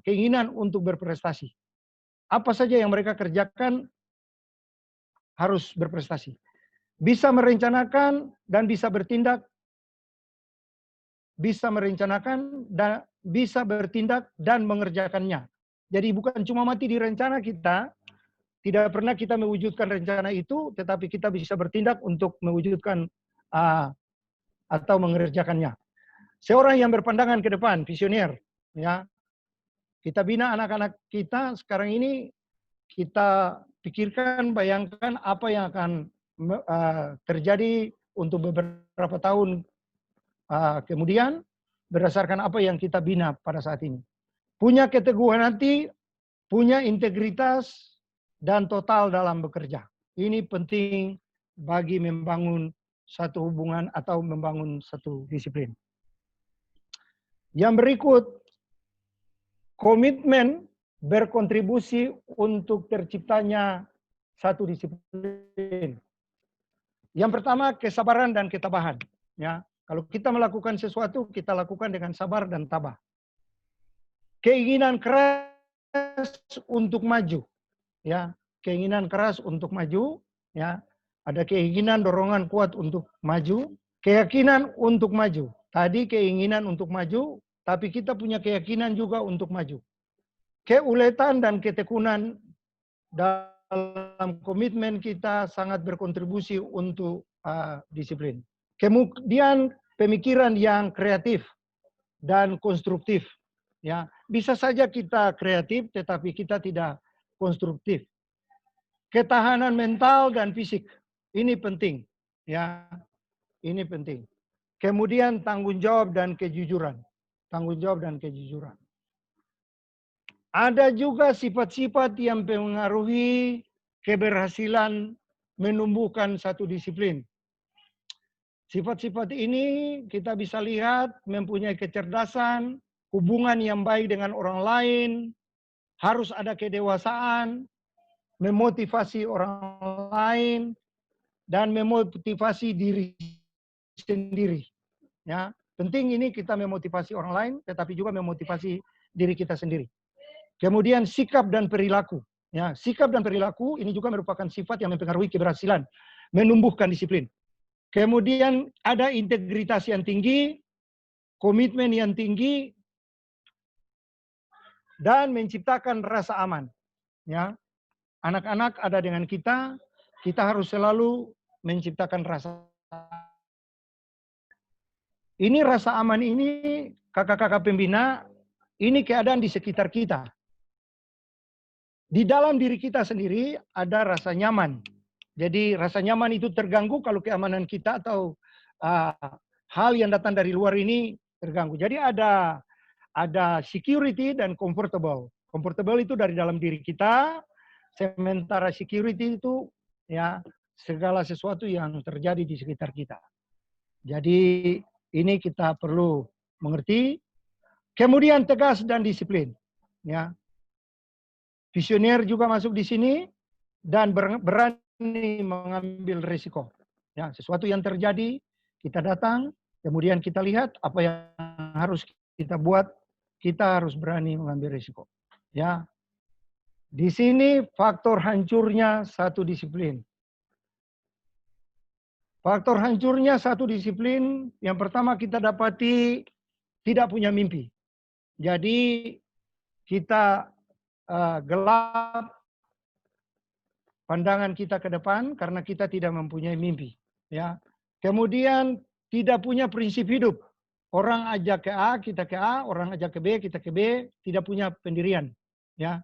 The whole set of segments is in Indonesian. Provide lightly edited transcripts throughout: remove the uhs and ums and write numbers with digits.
keinginan untuk berprestasi. Apa saja yang mereka kerjakan harus berprestasi. Bisa merencanakan dan bisa bertindak, bisa merencanakan dan bisa bertindak dan mengerjakannya. Jadi bukan cuma mati di rencana kita, tidak pernah kita mewujudkan rencana itu, tetapi kita bisa bertindak untuk mewujudkan atau mengerjakannya. Seorang yang berpandangan ke depan, visioner, ya. Kita bina anak-anak kita sekarang ini, kita pikirkan, bayangkan apa yang akan terjadi untuk beberapa tahun kemudian berdasarkan apa yang kita bina pada saat ini. Punya keteguhan hati, punya integritas, dan total dalam bekerja. Ini penting bagi membangun satu hubungan atau membangun satu disiplin. Yang berikut, komitmen berkontribusi untuk terciptanya satu disiplin. Yang pertama, kesabaran dan ketabahan. Ya, kalau kita melakukan sesuatu, kita lakukan dengan sabar dan tabah. Keinginan keras untuk maju, ya, keinginan keras untuk maju, ya, ada keinginan dorongan kuat untuk maju, keyakinan untuk maju. Tadi keinginan untuk maju, tapi kita punya keyakinan juga untuk maju. Keuletan dan ketekunan dalam komitmen kita sangat berkontribusi untuk disiplin. Kemudian pemikiran yang kreatif dan konstruktif. Ya, bisa saja kita kreatif, tetapi kita tidak konstruktif. Ketahanan mental dan fisik, ini penting. Ya, ini penting. Kemudian tanggung jawab dan kejujuran. Tanggung jawab dan kejujuran. Ada juga sifat-sifat yang mempengaruhi keberhasilan menumbuhkan satu disiplin. Sifat-sifat ini kita bisa lihat mempunyai kecerdasan, hubungan yang baik dengan orang lain, harus ada kedewasaan, memotivasi orang lain, dan memotivasi diri sendiri. Ya, penting ini kita memotivasi orang lain, tetapi juga memotivasi diri kita sendiri. Kemudian sikap dan perilaku. Ya, sikap dan perilaku ini juga merupakan sifat yang mempengaruhi keberhasilan menumbuhkan disiplin. Kemudian ada integritas yang tinggi, komitmen yang tinggi, dan menciptakan rasa aman. Ya, anak-anak ada dengan kita harus selalu menciptakan rasa. Ini rasa aman ini, kakak-kakak pembina, ini keadaan di sekitar kita. Di dalam diri kita sendiri ada rasa nyaman. Jadi rasa nyaman itu terganggu kalau keamanan kita atau hal yang datang dari luar ini terganggu. Jadi ada security dan comfortable. Comfortable itu dari dalam diri kita, sementara security itu ya segala sesuatu yang terjadi di sekitar kita. Jadi ini kita perlu mengerti. Kemudian tegas dan disiplin. Ya, visioner juga masuk di sini dan berani mengambil risiko. Ya, sesuatu yang terjadi, kita datang, kemudian kita lihat apa yang harus kita buat, kita harus berani mengambil risiko. Ya, di sini faktor hancurnya satu disiplin. Faktor hancurnya satu disiplin, yang pertama kita dapati tidak punya mimpi. Jadi kita gelap pandangan kita ke depan karena kita tidak mempunyai mimpi. Ya. Kemudian tidak punya prinsip hidup. Orang ajak ke A, kita ke A, orang ajak ke B, kita ke B, tidak punya pendirian. Ya.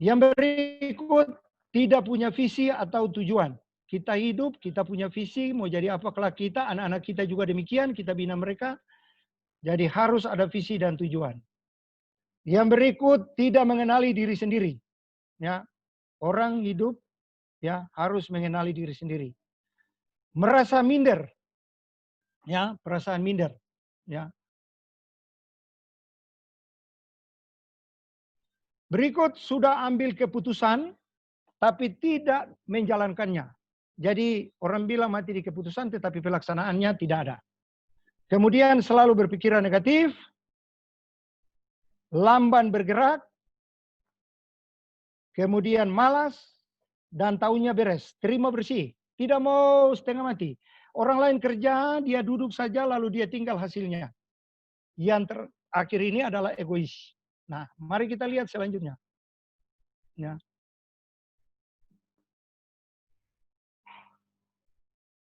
Yang berikut, tidak punya visi atau tujuan. Kita hidup, kita punya visi, mau jadi apa kelak kita, anak-anak kita juga demikian, kita bina mereka. Jadi harus ada visi dan tujuan. Yang berikut, tidak mengenali diri sendiri. Ya. Orang hidup ya harus mengenali diri sendiri. Merasa minder. Ya, perasaan minder. Ya. Berikut sudah ambil keputusan tapi tidak menjalankannya. Jadi orang bilang mati di keputusan tetapi pelaksanaannya tidak ada. Kemudian selalu berpikiran negatif, lamban bergerak, kemudian malas, dan taunya beres, terima bersih, tidak mau setengah mati. Orang lain kerja, dia duduk saja lalu dia tinggal hasilnya. Yang terakhir ini adalah egois. Nah, mari kita lihat selanjutnya. Ya.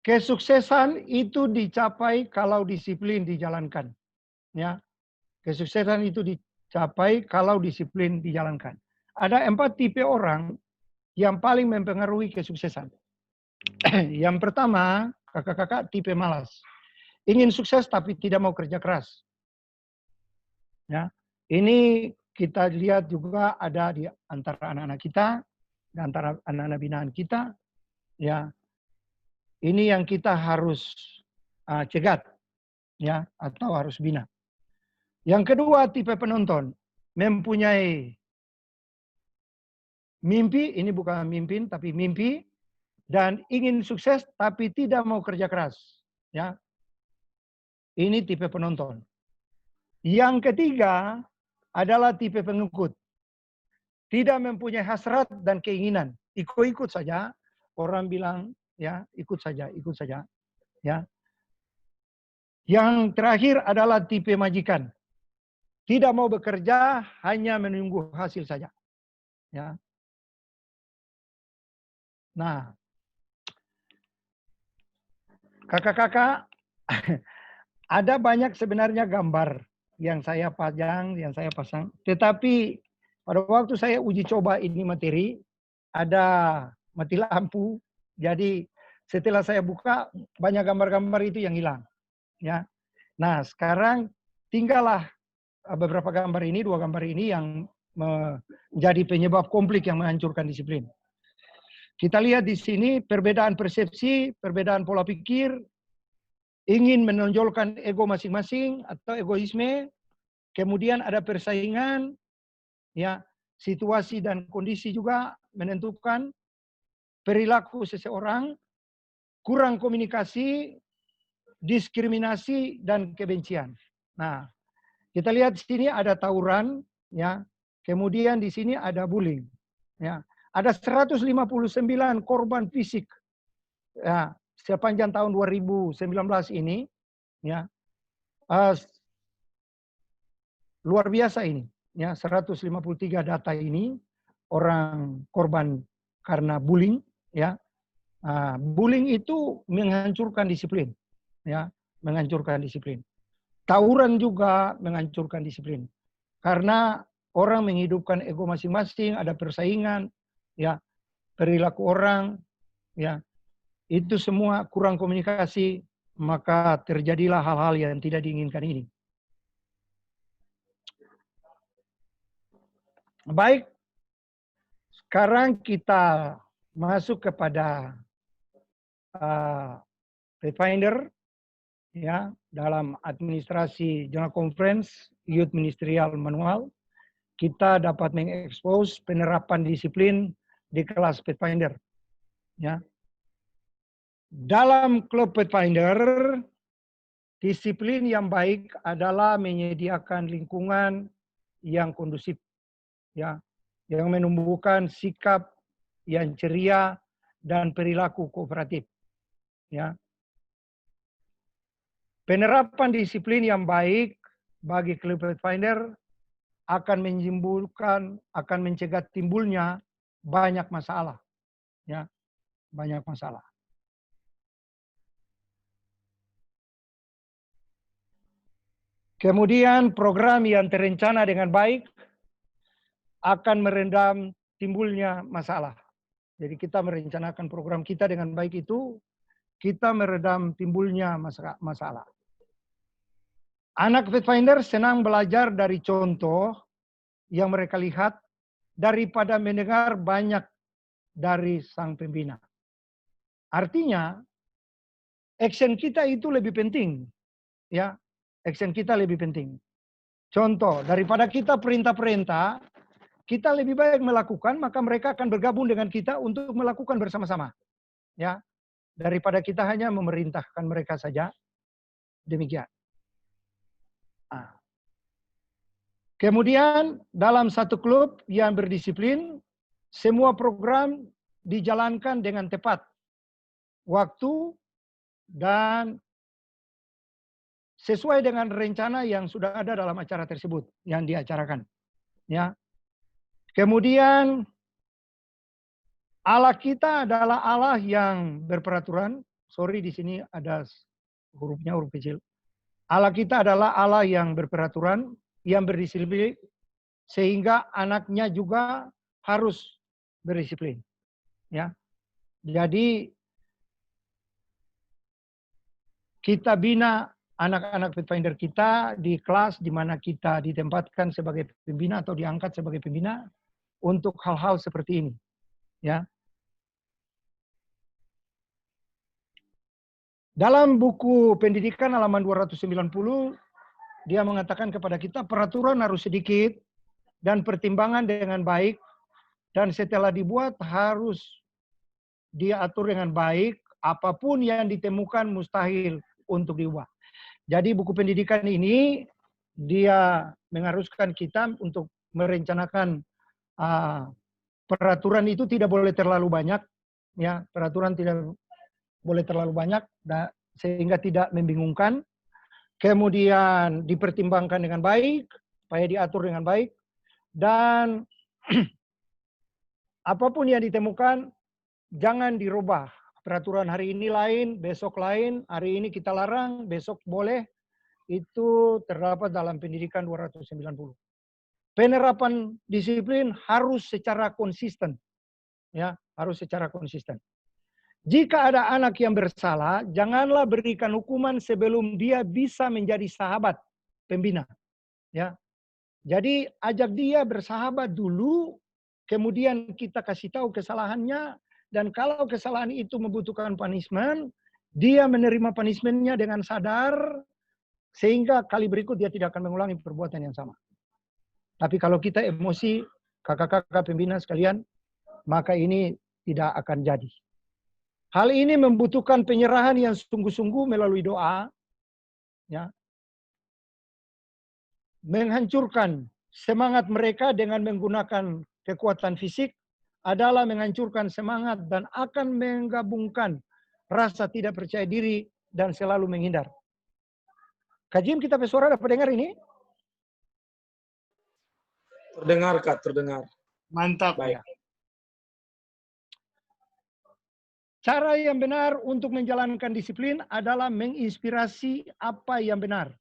Kesuksesan itu dicapai kalau disiplin dijalankan. Ya. Kesuksesan itu dicapai kalau disiplin dijalankan. Ada 4 tipe orang yang paling mempengaruhi kesuksesan. Yang pertama, kakak-kakak tipe malas. Ingin sukses tapi tidak mau kerja keras. Ya. Ini kita lihat juga ada di antara anak-anak kita, di antara anak-anak binaan kita. Ya. Ini yang kita harus cegat, ya, atau harus bina. Yang kedua, tipe penonton. Mempunyai mimpi, ini bukan mimpin, tapi mimpi. Dan ingin sukses, tapi tidak mau kerja keras. Ya. Ini tipe penonton. Yang ketiga adalah tipe pengikut. Tidak mempunyai hasrat dan keinginan. Ikut-ikut saja. Orang bilang, ya, ikut saja, ikut saja. Ya. Yang terakhir adalah tipe majikan. Tidak mau bekerja, hanya menunggu hasil saja. Ya. Nah, kakak-kakak, ada banyak sebenarnya gambar yang saya pasang. Tetapi pada waktu saya uji coba ini materi, ada mati lampu. Jadi setelah saya buka, banyak gambar-gambar itu yang hilang. Ya. Nah, sekarang tinggallah beberapa gambar ini, 2 gambar ini yang menjadi penyebab konflik yang menghancurkan disiplin. Kita lihat di sini perbedaan persepsi, perbedaan pola pikir, ingin menonjolkan ego masing-masing atau egoisme, kemudian ada persaingan, ya, situasi dan kondisi juga menentukan perilaku seseorang, kurang komunikasi, diskriminasi dan kebencian. Nah, kita lihat di sini ada tawuran, ya. Kemudian di sini ada bullying, ya. Ada 159 korban fisik, ya, sepanjang tahun 2019 ini, ya. Luar biasa ini, ya. 153 data ini orang korban karena bullying, ya. Bullying itu menghancurkan disiplin, ya, menghancurkan disiplin. Tawuran juga menghancurkan disiplin. Karena orang menghidupkan ego masing-masing, ada persaingan, ya, perilaku orang, ya, itu semua kurang komunikasi, maka terjadilah hal-hal yang tidak diinginkan ini. Baik, sekarang kita masuk kepada Pathfinder, ya, dalam administrasi General Conference Youth Ministerial Manual. Kita dapat mengekspos penerapan disiplin di kelas Pathfinder. Ya. Dalam klub Pathfinder, disiplin yang baik adalah menyediakan lingkungan yang kondusif, ya, yang menumbuhkan sikap yang ceria dan perilaku kooperatif. Ya. Penerapan disiplin yang baik bagi klub Pathfinder akan mencegah timbulnya banyak masalah, ya, banyak masalah. Kemudian program yang terencana dengan baik akan merendam timbulnya masalah. Jadi kita merencanakan program kita dengan baik itu, kita meredam timbulnya masalah. Anak Pathfinder senang belajar dari contoh yang mereka lihat daripada mendengar banyak dari sang pembina. Artinya, action kita itu lebih penting. Ya, action kita lebih penting. Contoh, daripada kita perintah-perintah, kita lebih baik melakukan, maka mereka akan bergabung dengan kita untuk melakukan bersama-sama. Ya, daripada kita hanya memerintahkan mereka saja. Demikian. Kemudian dalam satu klub yang berdisiplin, semua program dijalankan dengan tepat waktu dan sesuai dengan rencana yang sudah ada dalam acara tersebut yang diacarakan. Ya. Kemudian Allah kita adalah Allah yang berperaturan. Sorry, di sini ada hurufnya huruf kecil. Allah kita adalah Allah yang berperaturan, yang berdisiplin, sehingga anaknya juga harus berdisiplin. Ya. Jadi kita bina anak-anak Pathfinder kita di kelas di mana kita ditempatkan sebagai pembina atau diangkat sebagai pembina untuk hal-hal seperti ini. Ya. Dalam buku pendidikan halaman 290, dia mengatakan kepada kita peraturan harus sedikit dan pertimbangan dengan baik, dan setelah dibuat harus diatur dengan baik, apapun yang ditemukan mustahil untuk diubah. Jadi buku pendidikan ini dia mengharuskan kita untuk merencanakan peraturan itu tidak boleh terlalu banyak, ya, peraturan tidak boleh terlalu banyak sehingga tidak membingungkan. Kemudian dipertimbangkan dengan baik, supaya diatur dengan baik, dan apapun yang ditemukan jangan dirubah. Peraturan hari ini lain, besok lain, hari ini kita larang, besok boleh. Itu terdapat dalam pendidikan 290. Penerapan disiplin harus secara konsisten. Ya, harus secara konsisten. Jika ada anak yang bersalah, janganlah berikan hukuman sebelum dia bisa menjadi sahabat pembina. Ya. Jadi ajak dia bersahabat dulu, kemudian kita kasih tahu kesalahannya, dan kalau kesalahan itu membutuhkan punishment, dia menerima punishment-nya dengan sadar, sehingga kali berikut dia tidak akan mengulangi perbuatan yang sama. Tapi kalau kita emosi, kakak-kakak pembina sekalian, maka ini tidak akan jadi. Hal ini membutuhkan penyerahan yang sungguh-sungguh melalui doa, ya. Menghancurkan semangat mereka dengan menggunakan kekuatan fisik adalah menghancurkan semangat dan akan menggabungkan rasa tidak percaya diri dan selalu menghindar. Kajian kita pesuara dapat dengar ini? Terdengar, Kak, terdengar. Mantap. Baik. Ya. Cara yang benar untuk menjalankan disiplin adalah menginspirasi apa yang benar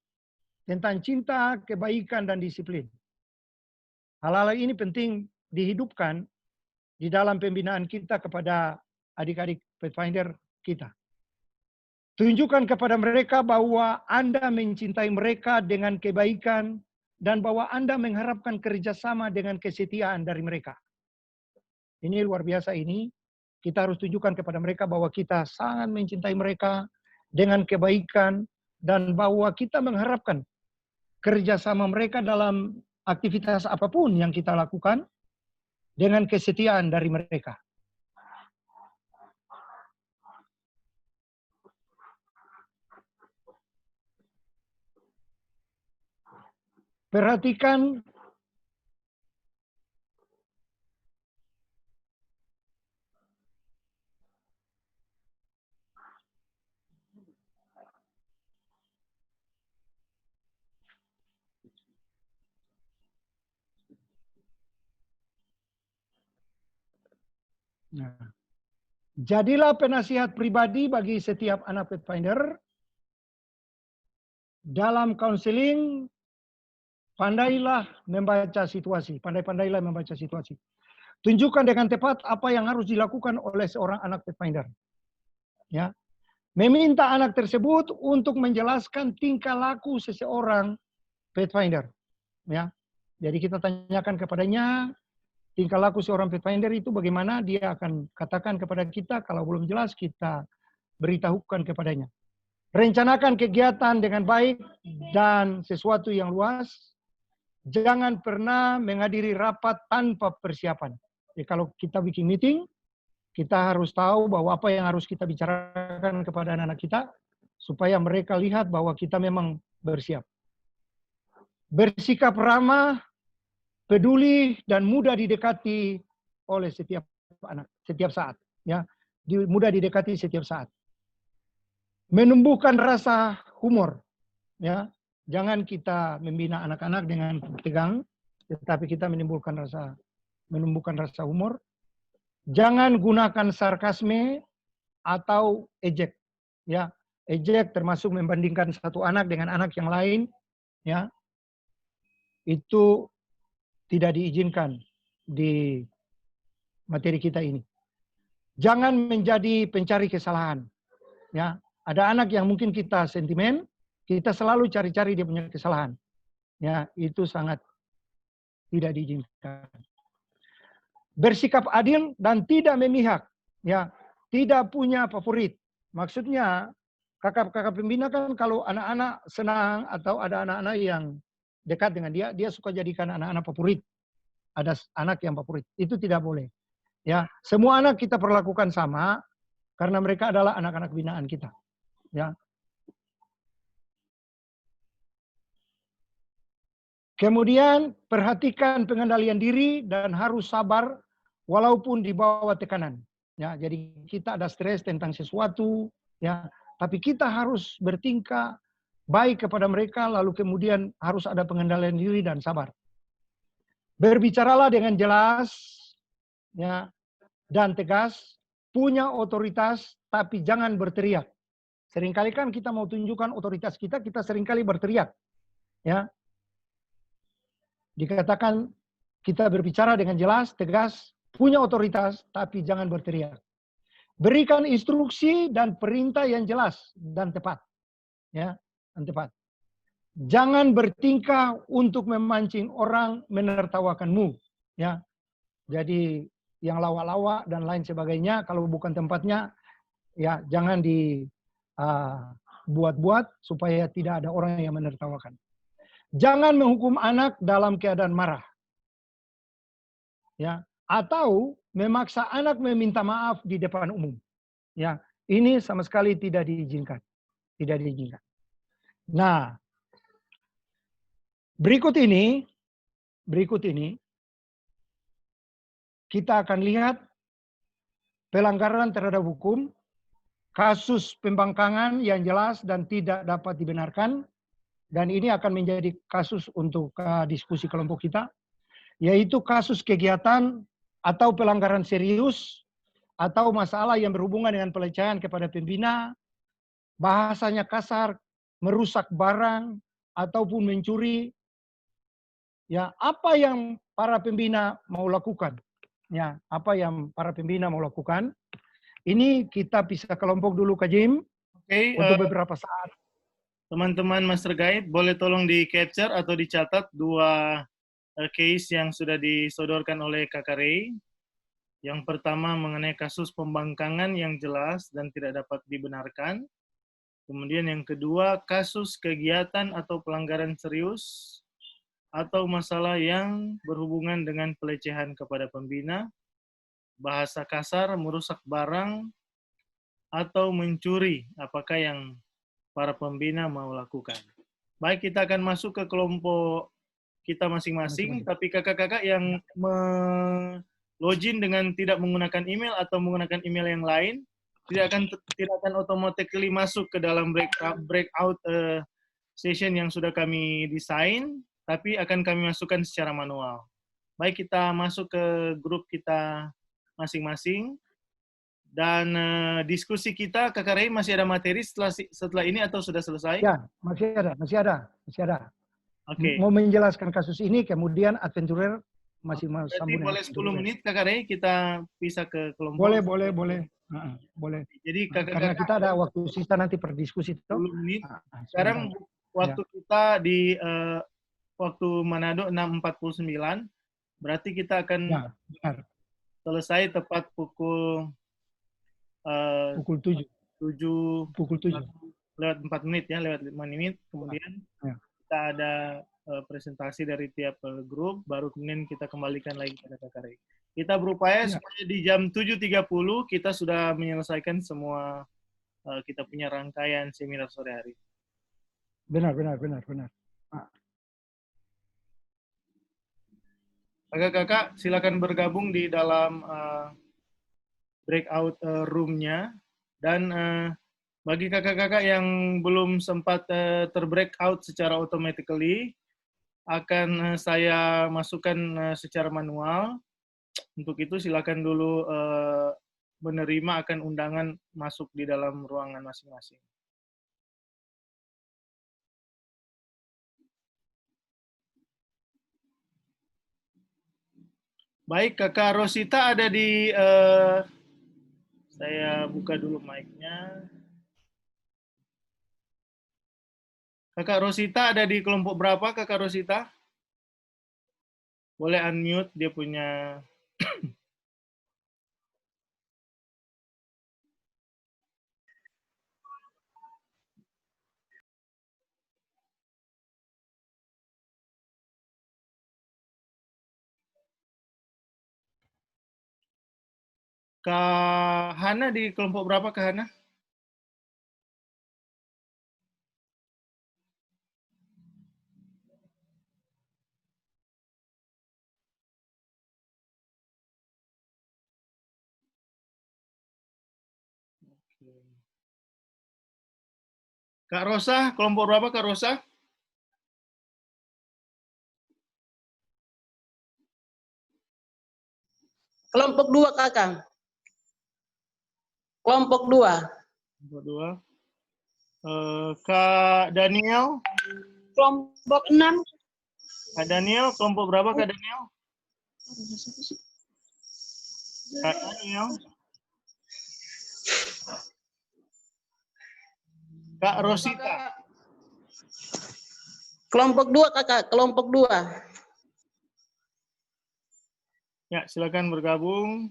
tentang cinta, kebaikan, dan disiplin. Hal-hal ini penting dihidupkan di dalam pembinaan kita kepada adik-adik Pathfinder kita. Tunjukkan kepada mereka bahwa Anda mencintai mereka dengan kebaikan dan bahwa Anda mengharapkan kerjasama dengan kesetiaan dari mereka. Ini luar biasa ini. Kita harus tunjukkan kepada mereka bahwa kita sangat mencintai mereka dengan kebaikan dan bahwa kita mengharapkan kerjasama mereka dalam aktivitas apapun yang kita lakukan dengan kesetiaan dari mereka. Perhatikan jadilah penasihat pribadi bagi setiap anak Pathfinder. Dalam counseling, pandailah membaca situasi. Pandai-pandailah membaca situasi. Tunjukkan dengan tepat apa yang harus dilakukan oleh seorang anak Pathfinder. Ya. Meminta anak tersebut untuk menjelaskan tingkah laku seseorang Pathfinder. Ya. Jadi kita tanyakan kepadanya, tingkah laku seorang Pathfinder itu bagaimana, dia akan katakan kepada kita, kalau belum jelas kita beritahukan kepadanya. Rencanakan kegiatan dengan baik dan sesuatu yang luas. Jangan pernah menghadiri rapat tanpa persiapan. Jadi kalau kita bikin meeting, kita harus tahu bahwa apa yang harus kita bicarakan kepada anak-anak kita, supaya mereka lihat bahwa kita memang bersiap. Bersikap ramah peduli dan mudah didekati oleh setiap anak, setiap saat. Ya, mudah didekati setiap saat. Menumbuhkan rasa humor. Ya, jangan kita membina anak-anak dengan tegang, tetapi kita menumbuhkan rasa humor. Jangan gunakan sarkasme atau ejek. Ya, ejek termasuk membandingkan satu anak dengan anak yang lain. Ya, itu tidak diizinkan di materi kita ini. Jangan menjadi pencari kesalahan. Ya, ada anak yang mungkin kita sentimen, kita selalu cari-cari dia punya kesalahan. Ya, itu sangat tidak diizinkan. Bersikap adil dan tidak memihak. Ya, tidak punya favorit. Maksudnya kakak-kakak pembina kan kalau anak-anak senang atau ada anak-anak yang dekat dengan dia, dia suka jadikan anak-anak favorit. Ada anak yang favorit. Itu tidak boleh. Ya, semua anak kita perlakukan sama karena mereka adalah anak-anak binaan kita. Ya. Kemudian perhatikan pengendalian diri dan harus sabar walaupun di bawah tekanan. Ya, jadi kita ada stres tentang sesuatu, ya, tapi kita harus bertingkah baik kepada mereka, lalu kemudian harus ada pengendalian diri dan sabar. Berbicaralah dengan jelas, ya, dan tegas, punya otoritas, tapi jangan berteriak. Seringkali kan kita mau tunjukkan otoritas kita, kita seringkali berteriak. Ya, dikatakan kita berbicara dengan jelas, tegas, punya otoritas, tapi jangan berteriak. Berikan instruksi dan perintah yang jelas dan tepat. Ya, dan tepat. Jangan bertingkah untuk memancing orang menertawakanmu. Ya, jadi yang lawak-lawak dan lain sebagainya, kalau bukan tempatnya, ya jangan dibuat-buat supaya tidak ada orang yang menertawakan. Jangan menghukum anak dalam keadaan marah. Ya, atau memaksa anak meminta maaf di depan umum. Ya, ini sama sekali tidak diizinkan. Tidak diizinkan. Nah, berikut ini kita akan lihat pelanggaran terhadap hukum, kasus pembangkangan yang jelas dan tidak dapat dibenarkan, dan ini akan menjadi kasus untuk diskusi kelompok kita, yaitu kasus kegiatan atau pelanggaran serius atau masalah yang berhubungan dengan pelecehan kepada pembina, bahasanya kasar, merusak barang, ataupun mencuri. Ya, apa yang para pembina mau lakukan? Ya, apa yang para pembina mau lakukan? Ini kita bisa kelompok dulu, Kak Jim, untuk beberapa saat. Teman-teman Master Guide, boleh tolong di-capture atau dicatat dua case yang sudah disodorkan oleh Kakak Ray. Yang pertama mengenai kasus pembangkangan yang jelas dan tidak dapat dibenarkan. Kemudian yang kedua, kasus kegiatan atau pelanggaran serius atau masalah yang berhubungan dengan pelecehan kepada pembina, bahasa kasar, merusak barang, atau mencuri, apakah yang para pembina mau lakukan. Baik, kita akan masuk ke kelompok kita masing-masing, tapi kakak-kakak yang login dengan tidak menggunakan email atau menggunakan email yang lain, tidak akan automatically masuk ke dalam breakout session yang sudah kami desain, tapi akan kami masukkan secara manual. Baik, kita masuk ke grup kita masing-masing. Dan diskusi kita, Kakak Ray, masih ada materi setelah ini atau sudah selesai? Ya, masih ada. Oke. Mau menjelaskan kasus ini, kemudian adventurer masih mau Berarti sambung. boleh 10 menit, Kakak Ray, kita pisah ke kelompok. Boleh. Boleh. Jadi karena kita ada waktu sisa nanti per diskusi. 10 menit. Sekarang waktu kita di waktu Manado 6.49, berarti kita akan selesai tepat pukul 7 lewat 4 menit ya, lewat 5 menit. Kemudian kita ada presentasi dari tiap grup, baru kemudian kita kembalikan lagi pada Kakak Ray. Kita berupaya supaya di jam 7.30 kita sudah menyelesaikan semua kita punya rangkaian seminar sore hari. Benar. Kakak-kakak silakan bergabung di dalam breakout room-nya. Dan bagi kakak-kakak yang belum sempat terbreakout secara automatically, akan saya masukkan secara manual. Untuk itu silakan dulu menerima akan undangan masuk di dalam ruangan masing-masing. Baik, Kakak Rosita ada di, saya buka dulu mic-nya. Kakak Rosita ada di kelompok berapa, Kakak Rosita? Boleh unmute, dia punya... Kak Hana di kelompok berapa, Kak Hana? Kak Rosa, kelompok berapa, Kak Rosa? Kelompok 2, Kakak. Kelompok 2. Kelompok 2. Kak Daniel? Kelompok 6. Kak Daniel, kelompok berapa, Kak Daniel? Kak Daniel? Kak Rosita? Kelompok 2, Kakak. Kelompok 2. Ya, silakan bergabung.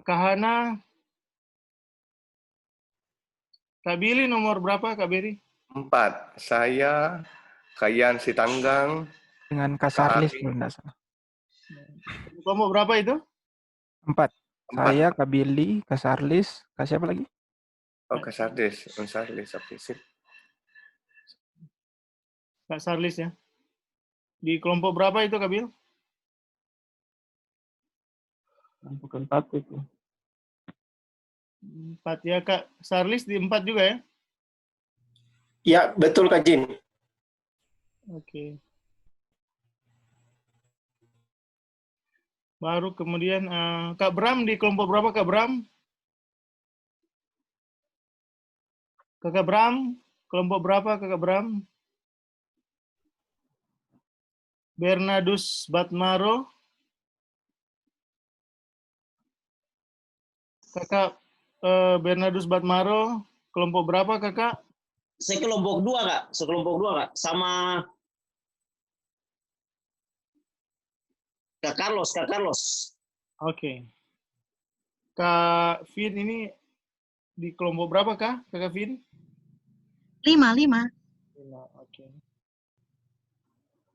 Kak Hana? Kak Billy nomor berapa, Kak Billy? 4. Saya, Kayan Sitanggang, Dengan Kak Kak Sarlis Ari. kalau enggak salah. Kelompok berapa itu? 4. 4. Saya, Kak Billy, Kak Sarlis, Kak siapa lagi? Oh, Kak Sarlis. Sarlis, oke, sip. Kak Sarlis ya. Di kelompok berapa itu, Kak Bil? Kelompok 4 itu. 4 ya, Kak Sarlis di 4 juga ya? Ya, betul Kak Jin. Oke. Baru kemudian Kak Bram di kelompok berapa, Kak Bram? Kakak Bram, kelompok berapa, Kakak Bram? Bernardus Batmaro. Kakak Bernardus Batmaro, kelompok berapa, Kakak? Saya kelompok 2 Kak, sekelompok 2 Kak, sama Kak Carlos, Kak Carlos. Oke. Kak Vin ini di kelompok berapa, Kak? Kakak Vin? 5. 5, oke.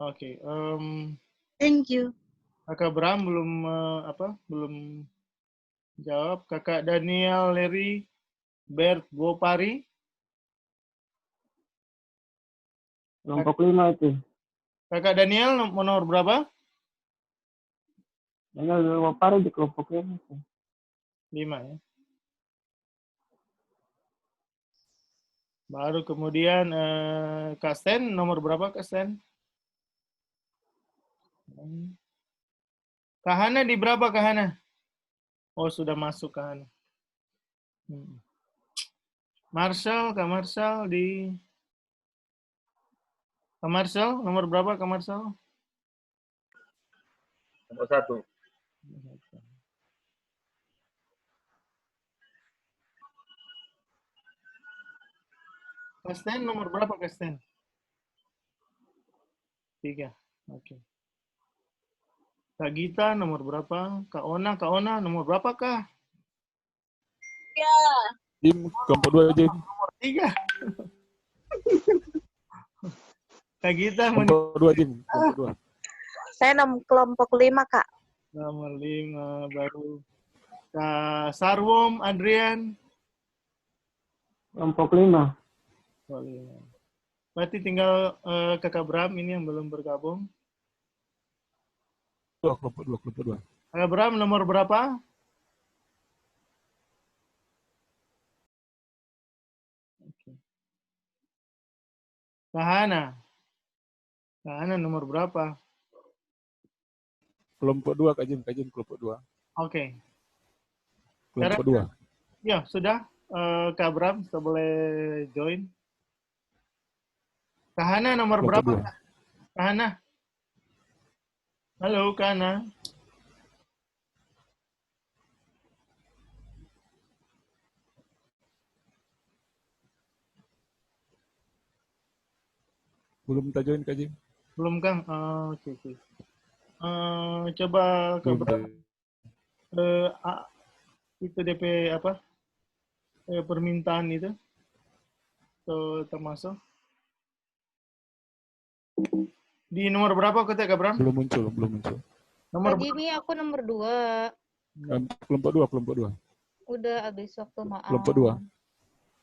Oke, Thank you. Kakak Bram belum belum jawab. Kakak Daniel Leri Bert Gopari. Kelompok 5 itu. Kakak Daniel nomor berapa? Dengan Wapari di kelompok 5 itu. 5 ya. Baru kemudian Kak Sten nomor berapa, Kak Sten? Kak Hana di berapa, Kak Hana? Oh, sudah masuk Kak Hana. Marshall, Kak Marshall di... Kak Marshall, nomor berapa Kak Marshall? Nomor 1. Kak Sten, nomor berapa Kak Sten? 3, oke. Kak Gita, nomor berapa? Kak Ona, nomor berapa Kak? Ya. Jim, kelompok 2 aja. Nomor 3. Kak Gita, Kelompok 2 Jim, kelompok 2. Saya kelompok 5, Kak. nomor 5 baru. Kak Sarwom, Adrian. Kelompok 5. Oh, 5. Berarti tinggal Kakak Bram ini yang belum bergabung. kelompok 2. Kak Abraham nomor berapa? Kak Hana. Kak Hana nomor berapa? Kelompok 2, Kak Jim, kelompok 2. Oke. Kelompok 2. Ya, sudah. Kak Abraham, kita boleh join. Kak Hana nomor Kelompok berapa? Kak Hana. Halo, Kak Hana. Belum kita join, Kak Jim. Belum, Kang? Oke. Coba Kak Belum. Abraham. Itu DP apa? Permintaan itu. Termasuk. Di nomor berapa Kak Abraham? Belum muncul. Nomor Kak Jimmy, aku nomor 2. Kelompok 2. Udah habis waktu maaf. Kelompok 2.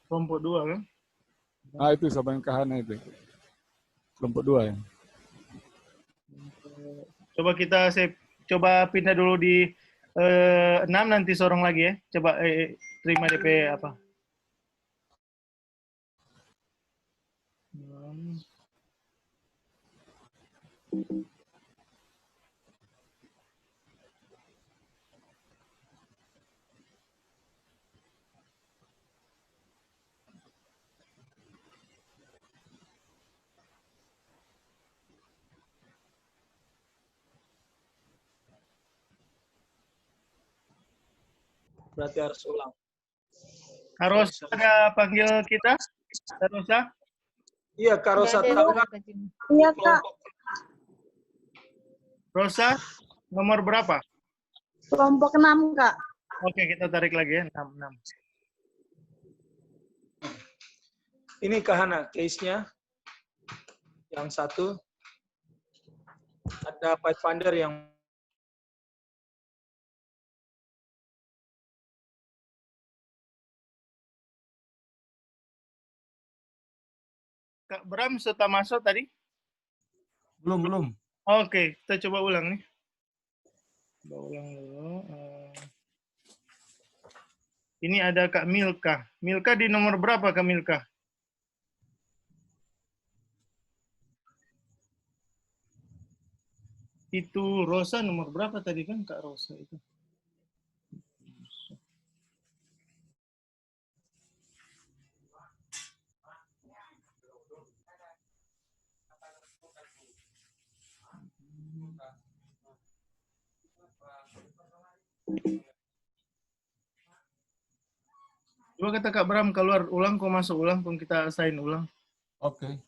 Kelompok 2 kan? Ah, itu sama yang Kak Hana itu. Kelompok 2 ya. Coba saya coba pindah dulu di 6, nanti sorong lagi ya. Coba terima DP apa? 6. Berarti harus ulang. Harus ada panggil kita? Rosa? Iya, Kak Rosa Nggak ada, Tangga. Kak Jimmy. Iya, Kak. Rosa, nomor berapa? Kelompok 6, Kak. Oke, kita tarik lagi ya. 6. Ini Kak Hana, case-nya. Yang satu, ada Pathfinder yang Kak Bram sudah masuk tadi? Belum. Oke, kita coba ulang nih. Coba ulang dulu. Ini ada Kak Milka. Milka di nomor berapa Kak Milka? Itu Rosa nomor berapa tadi kan Kak Rosa itu? Coba kata Kak Bram keluar ulang, kok masuk ulang, kok kita assign ulang. Oke.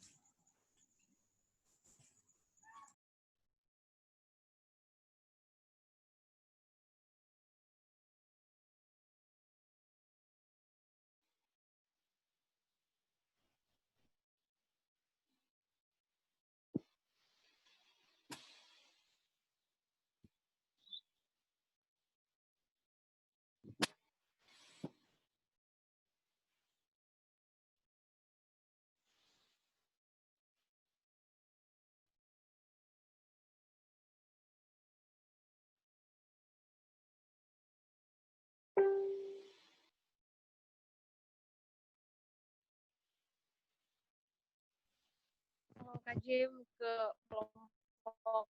Kalau Kak Jim ke kelompok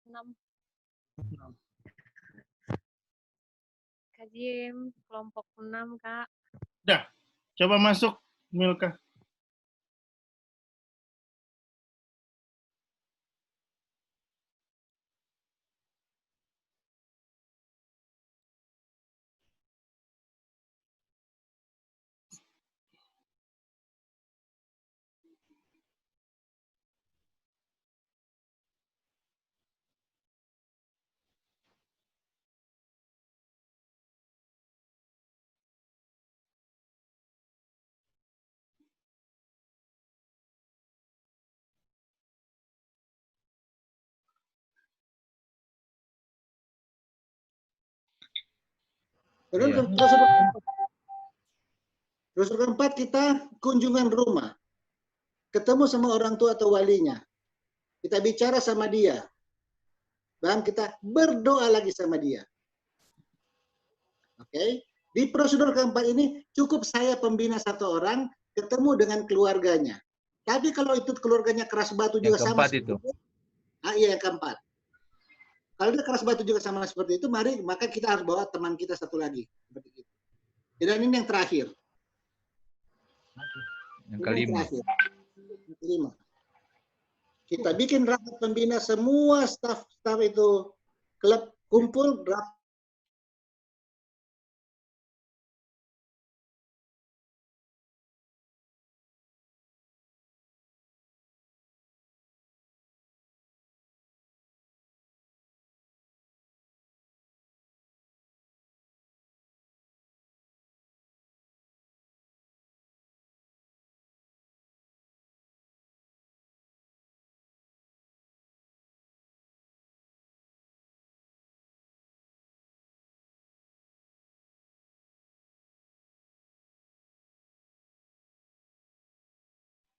6. Kak Jim, kelompok 6, Kak. Udah, coba masuk Milka. Terus keempat, kita kunjungan rumah. Ketemu sama orang tua atau walinya. Kita bicara sama dia. Bang, kita berdoa lagi sama dia. Oke. Di prosedur keempat ini cukup saya pembina satu orang ketemu dengan keluarganya. Tapi kalau itu keluarganya keras batu juga sama seperti itu. Iya, yang keempat. Kalau dia keras batu juga sama seperti itu, maka kita harus bawa teman kita satu lagi. Seperti itu. Dan ini yang terakhir. Yang kelima. Yang kelima. Kita bikin rapat pembina semua staf itu klub kumpul rapat.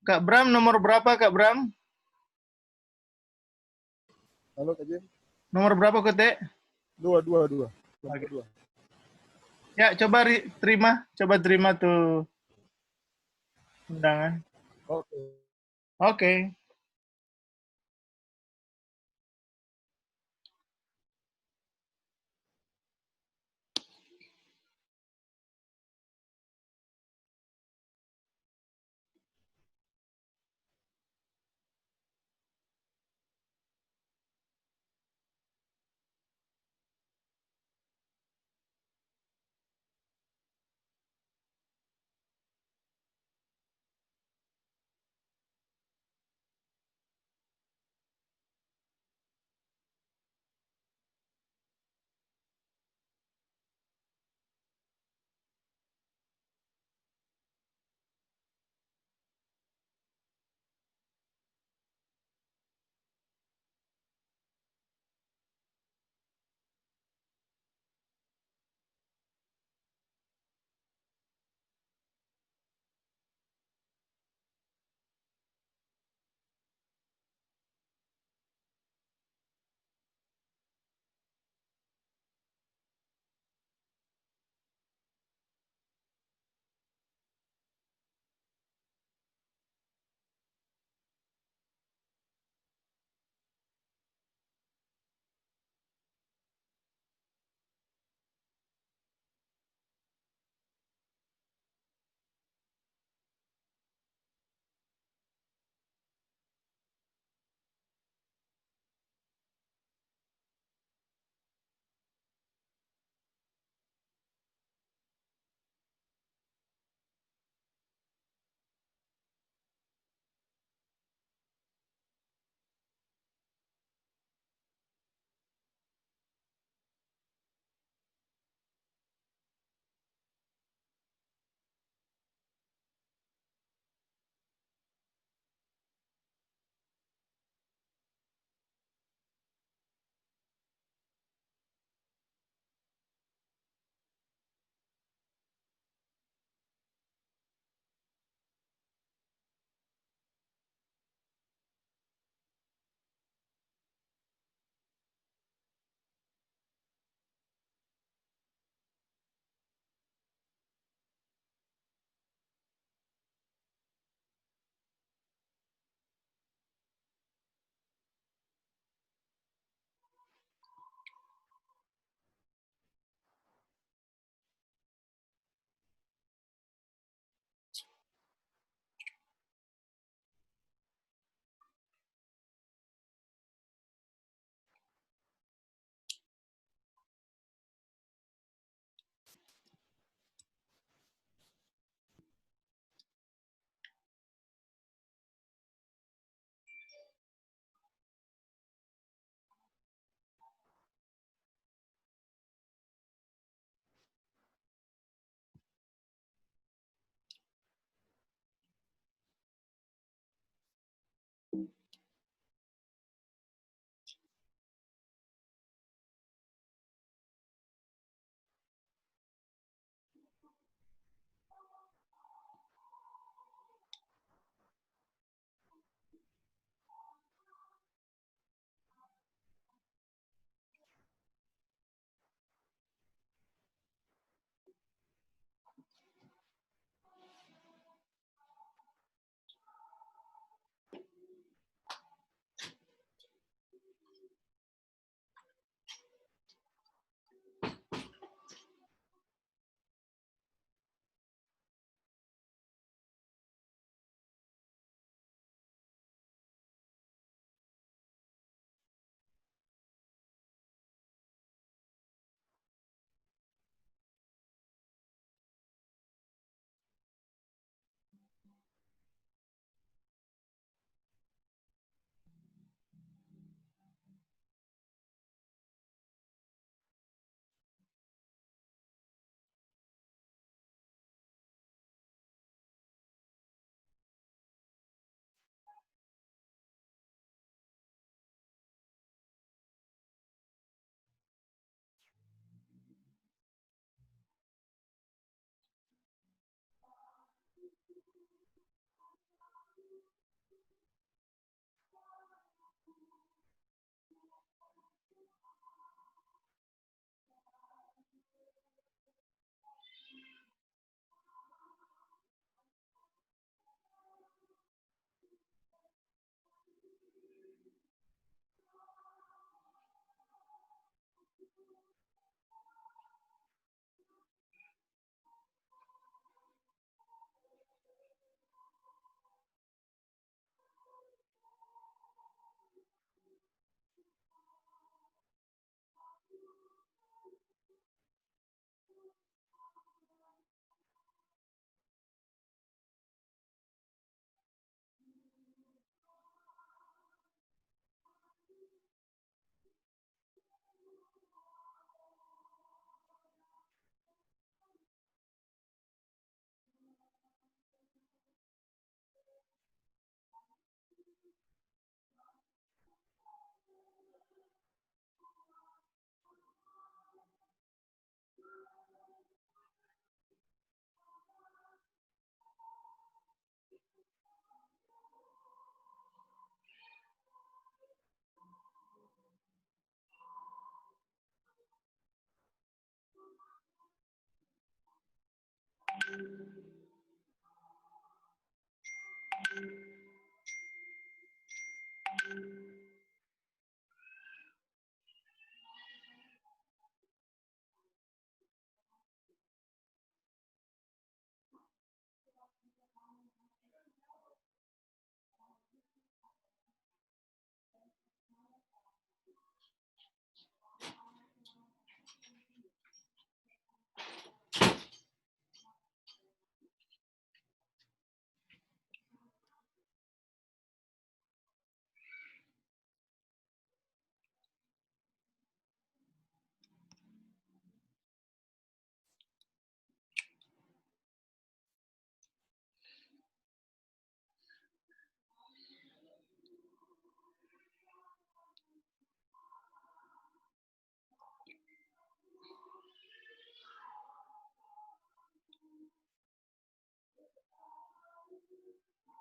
Kak Bram, nomor berapa Kak Bram? Halo Kak Jim. Nomor berapa Kote? Dua. Oke. Ya, coba terima tuh undangan. Oke. Oke.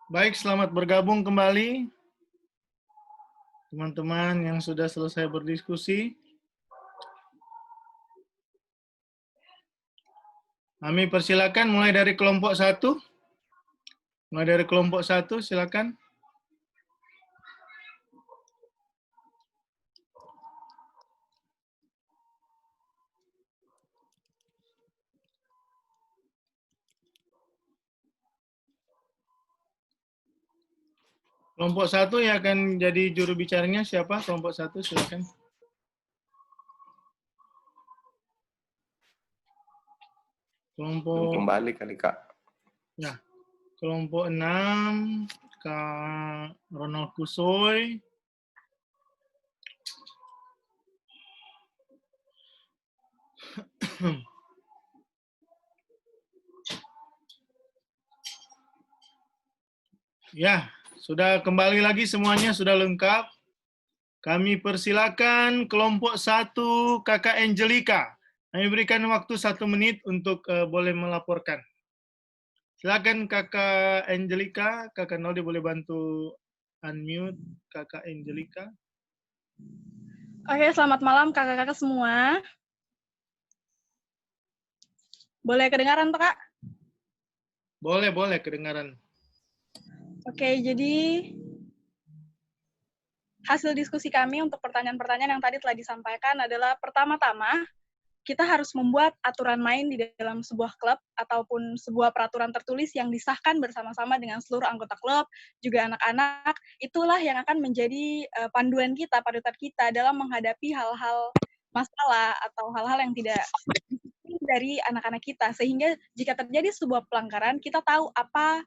Baik, selamat bergabung kembali. Teman-teman yang sudah selesai berdiskusi. Kami persilakan mulai dari kelompok 1. Mulai dari kelompok 1, silakan. Kelompok 1 yang akan jadi juru bicaranya siapa? Kelompok 1, silakan. Kelompok Kembali kali Kak. ya. Kelompok 6 Kak Ronald Kusoy. Ya, sudah kembali lagi semuanya, sudah lengkap. Kami persilakan kelompok 1 Kakak Angelica. Kami berikan waktu 1 menit untuk boleh melaporkan. Silakan Kakak Angelica, Kakak Noldi boleh bantu unmute Kakak Angelica. Oke, selamat malam kakak-kakak semua. Boleh kedengaran toh, Kak? Boleh kedengaran. Oke, jadi hasil diskusi kami untuk pertanyaan-pertanyaan yang tadi telah disampaikan adalah pertama-tama, kita harus membuat aturan main di dalam sebuah klub ataupun sebuah peraturan tertulis yang disahkan bersama-sama dengan seluruh anggota klub, juga anak-anak. Itulah yang akan menjadi panduan kita, panutan kita dalam menghadapi hal-hal masalah atau hal-hal yang tidak dari anak-anak kita. Sehingga jika terjadi sebuah pelanggaran, kita tahu apa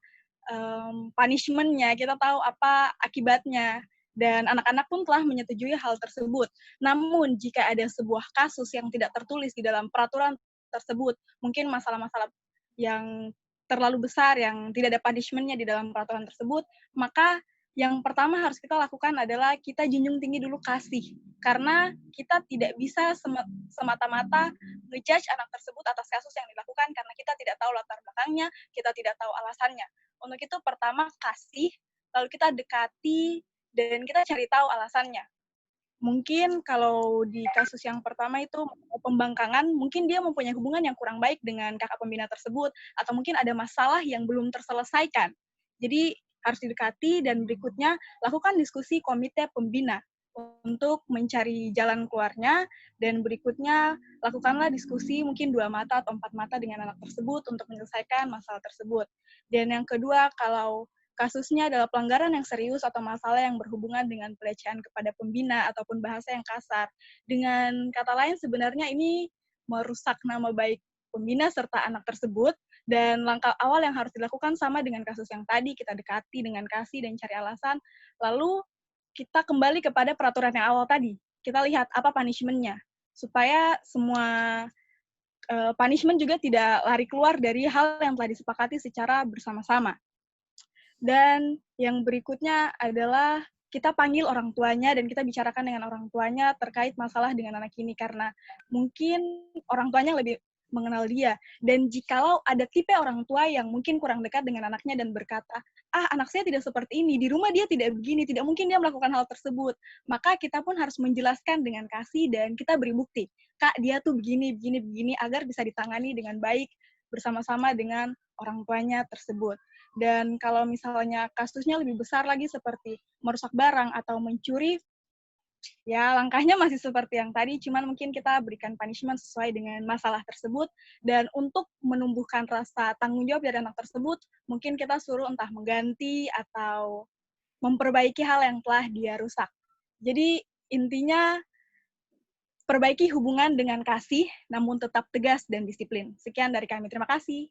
punishment-nya, kita tahu apa akibatnya. Dan anak-anak pun telah menyetujui hal tersebut. Namun, jika ada sebuah kasus yang tidak tertulis di dalam peraturan tersebut, mungkin masalah-masalah yang terlalu besar, yang tidak ada punishment-nya di dalam peraturan tersebut, maka yang pertama harus kita lakukan adalah kita junjung tinggi dulu kasih. Karena kita tidak bisa semata-mata ngejudge anak tersebut atas kasus yang dilakukan, karena kita tidak tahu latar belakangnya, kita tidak tahu alasannya. Untuk itu, pertama kasih, lalu kita dekati, dan kita cari tahu alasannya. Mungkin kalau di kasus yang pertama itu pembangkangan, mungkin dia mempunyai hubungan yang kurang baik dengan kakak pembina tersebut, atau mungkin ada masalah yang belum terselesaikan. Jadi harus didekati, dan berikutnya lakukan diskusi komite pembina untuk mencari jalan keluarnya, dan berikutnya lakukanlah diskusi mungkin 2 mata atau 4 mata dengan anak tersebut untuk menyelesaikan masalah tersebut. Dan yang kedua, kalau kasusnya adalah pelanggaran yang serius atau masalah yang berhubungan dengan pelecehan kepada pembina ataupun bahasa yang kasar. Dengan kata lain, sebenarnya ini merusak nama baik pembina serta anak tersebut, dan langkah awal yang harus dilakukan sama dengan kasus yang tadi, kita dekati dengan kasih dan cari alasan, lalu kita kembali kepada peraturan yang awal tadi. Kita lihat apa punishment-nya, supaya semua punishment juga tidak lari keluar dari hal yang telah disepakati secara bersama-sama. Dan yang berikutnya adalah kita panggil orang tuanya dan kita bicarakan dengan orang tuanya terkait masalah dengan anak ini, karena mungkin orang tuanya lebih mengenal dia. Dan jikalau ada tipe orang tua yang mungkin kurang dekat dengan anaknya dan berkata, anak saya tidak seperti ini, di rumah dia tidak begini, tidak mungkin dia melakukan hal tersebut, maka kita pun harus menjelaskan dengan kasih dan kita beri bukti. Kak, dia tuh begini, begini, begini, agar bisa ditangani dengan baik bersama-sama dengan orang tuanya tersebut. Dan kalau misalnya kasusnya lebih besar lagi seperti merusak barang atau mencuri, ya langkahnya masih seperti yang tadi, cuman mungkin kita berikan punishment sesuai dengan masalah tersebut. Dan untuk menumbuhkan rasa tanggung jawab dari anak tersebut, mungkin kita suruh entah mengganti atau memperbaiki hal yang telah dia rusak. Jadi intinya perbaiki hubungan dengan kasih, namun tetap tegas dan disiplin. Sekian dari kami, terima kasih.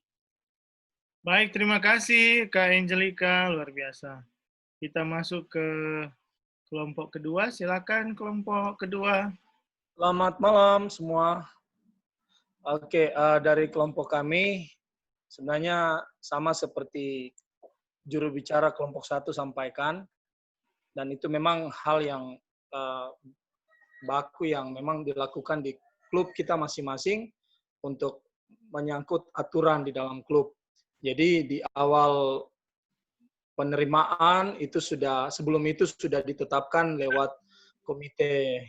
Baik, terima kasih Kak Angelica, luar biasa. Kita masuk ke kelompok kedua, silakan kelompok kedua. Selamat malam semua. Oke, dari kelompok kami, sebenarnya sama seperti juru bicara kelompok 1 sampaikan, dan itu memang hal yang baku yang memang dilakukan di klub kita masing-masing untuk menyangkut aturan di dalam klub. Jadi di awal penerimaan itu sebelum itu sudah ditetapkan lewat komite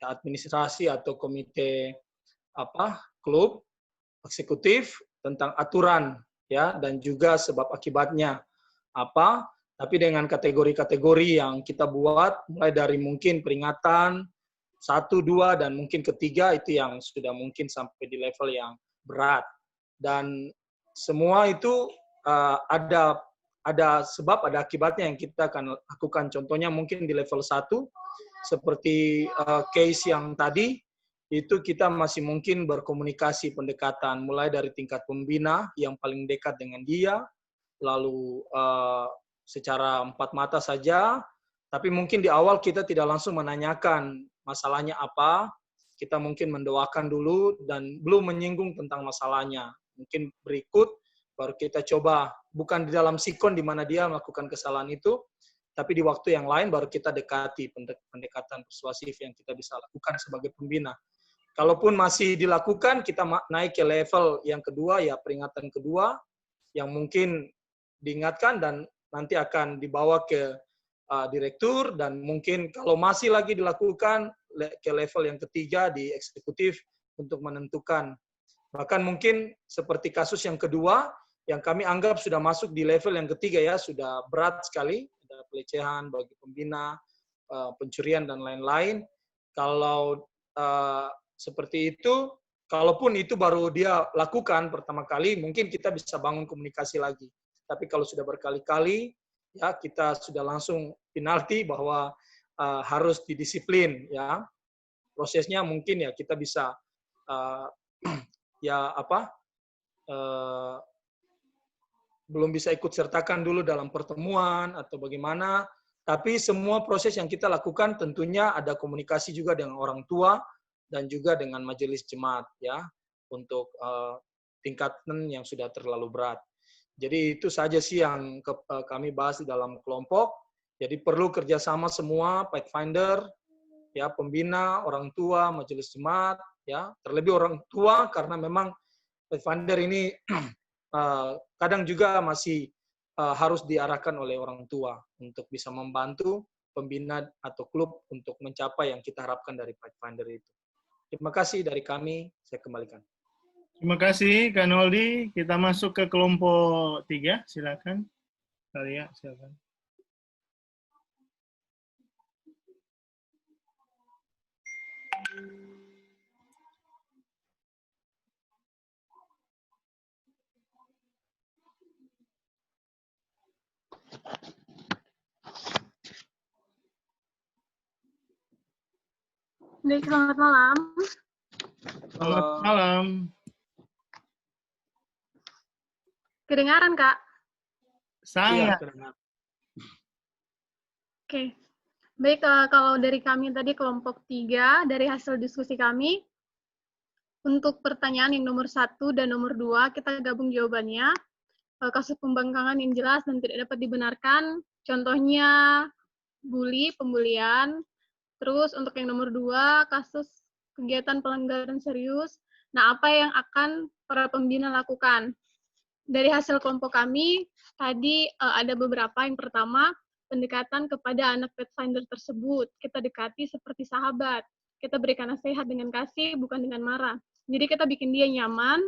administrasi atau komite klub eksekutif tentang aturan ya dan juga sebab akibatnya apa. Tapi dengan kategori-kategori yang kita buat, mulai dari mungkin peringatan 1, 2, dan mungkin ketiga, itu yang sudah mungkin sampai di level yang berat. Dan semua itu ada sebab, ada akibatnya yang kita akan lakukan. Contohnya mungkin di level 1, seperti case yang tadi, itu kita masih mungkin berkomunikasi pendekatan, mulai dari tingkat pembina yang paling dekat dengan dia, lalu secara empat mata saja, tapi mungkin di awal kita tidak langsung menanyakan masalahnya apa, kita mungkin mendoakan dulu dan belum menyinggung tentang masalahnya. Mungkin berikut baru kita coba, bukan di dalam sikon di mana dia melakukan kesalahan itu, tapi di waktu yang lain baru kita dekati pendekatan persuasif yang kita bisa lakukan sebagai pembina. Kalaupun masih dilakukan, kita naik ke level yang kedua, ya peringatan kedua, yang mungkin diingatkan dan nanti akan dibawa ke direktur, dan mungkin kalau masih lagi dilakukan ke level yang ketiga di eksekutif untuk menentukan. Bahkan mungkin seperti kasus yang kedua, yang kami anggap sudah masuk di level yang ketiga ya, sudah berat sekali, ada pelecehan bagi pembina, pencurian dan lain-lain. Kalau seperti itu, kalaupun itu baru dia lakukan pertama kali, mungkin kita bisa bangun komunikasi lagi. Tapi kalau sudah berkali-kali, ya kita sudah langsung penalti bahwa harus didisiplin. Ya, prosesnya mungkin ya kita bisa belum bisa ikut sertakan dulu dalam pertemuan atau bagaimana. Tapi semua proses yang kita lakukan tentunya ada komunikasi juga dengan orang tua dan juga dengan majelis jemaat ya untuk tingkatan yang sudah terlalu berat. Jadi itu saja sih yang kami bahas di dalam kelompok. Jadi perlu kerjasama semua, Pathfinder, ya pembina, orang tua, majelis jemaat, ya terlebih orang tua karena memang Pathfinder ini kadang juga masih harus diarahkan oleh orang tua untuk bisa membantu pembina atau klub untuk mencapai yang kita harapkan dari Pathfinder itu. Terima kasih dari kami, saya kembalikan. Terima kasih, Kak Noldi. Kita masuk ke kelompok 3, silakan. Kalia, silakan. Selamat malam. Selamat malam. Kedengaran, Kak? Sangat. Oke. Baik, kalau dari kami tadi kelompok 3, dari hasil diskusi kami, untuk pertanyaan yang nomor 1 dan nomor 2, kita gabung jawabannya. Kasus pembangkangan yang jelas dan tidak dapat dibenarkan, contohnya bully, pembulian. Terus untuk yang nomor 2, kasus kegiatan pelanggaran serius. Nah, apa yang akan para pembina lakukan? Dari hasil kelompok kami, tadi ada beberapa. Yang pertama, pendekatan kepada anak Pathfinder tersebut. Kita dekati seperti sahabat. Kita berikan nasihat dengan kasih, bukan dengan marah. Jadi kita bikin dia nyaman,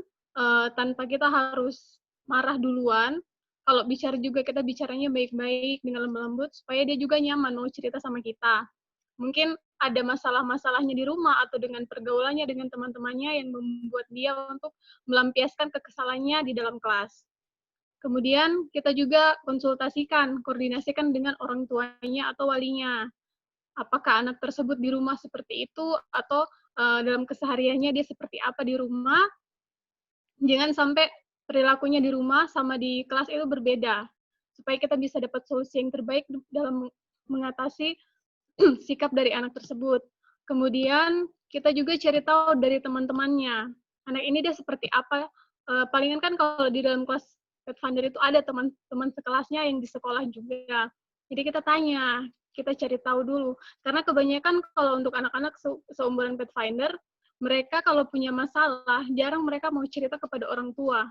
tanpa kita harus marah duluan. Kalau bicara juga kita bicaranya baik-baik, dengan lembut, supaya dia juga nyaman mau cerita sama kita. Mungkin ada masalah-masalahnya di rumah atau dengan pergaulannya dengan teman-temannya yang membuat dia untuk melampiaskan kekesalannya di dalam kelas. Kemudian kita juga konsultasikan, koordinasikan dengan orang tuanya atau walinya. Apakah anak tersebut di rumah seperti itu atau dalam kesehariannya dia seperti apa di rumah. Jangan sampai perilakunya di rumah sama di kelas itu berbeda. Supaya kita bisa dapat solusi yang terbaik dalam mengatasi sikap dari anak tersebut. Kemudian kita juga cari tahu dari teman-temannya. Anak ini dia seperti apa? Palingan kan kalau di dalam kelas Pathfinder itu ada teman-teman sekelasnya yang di sekolah juga. Jadi kita tanya, kita cari tahu dulu. Karena kebanyakan kalau untuk anak-anak seumuran Pathfinder, mereka kalau punya masalah, jarang mereka mau cerita kepada orang tua.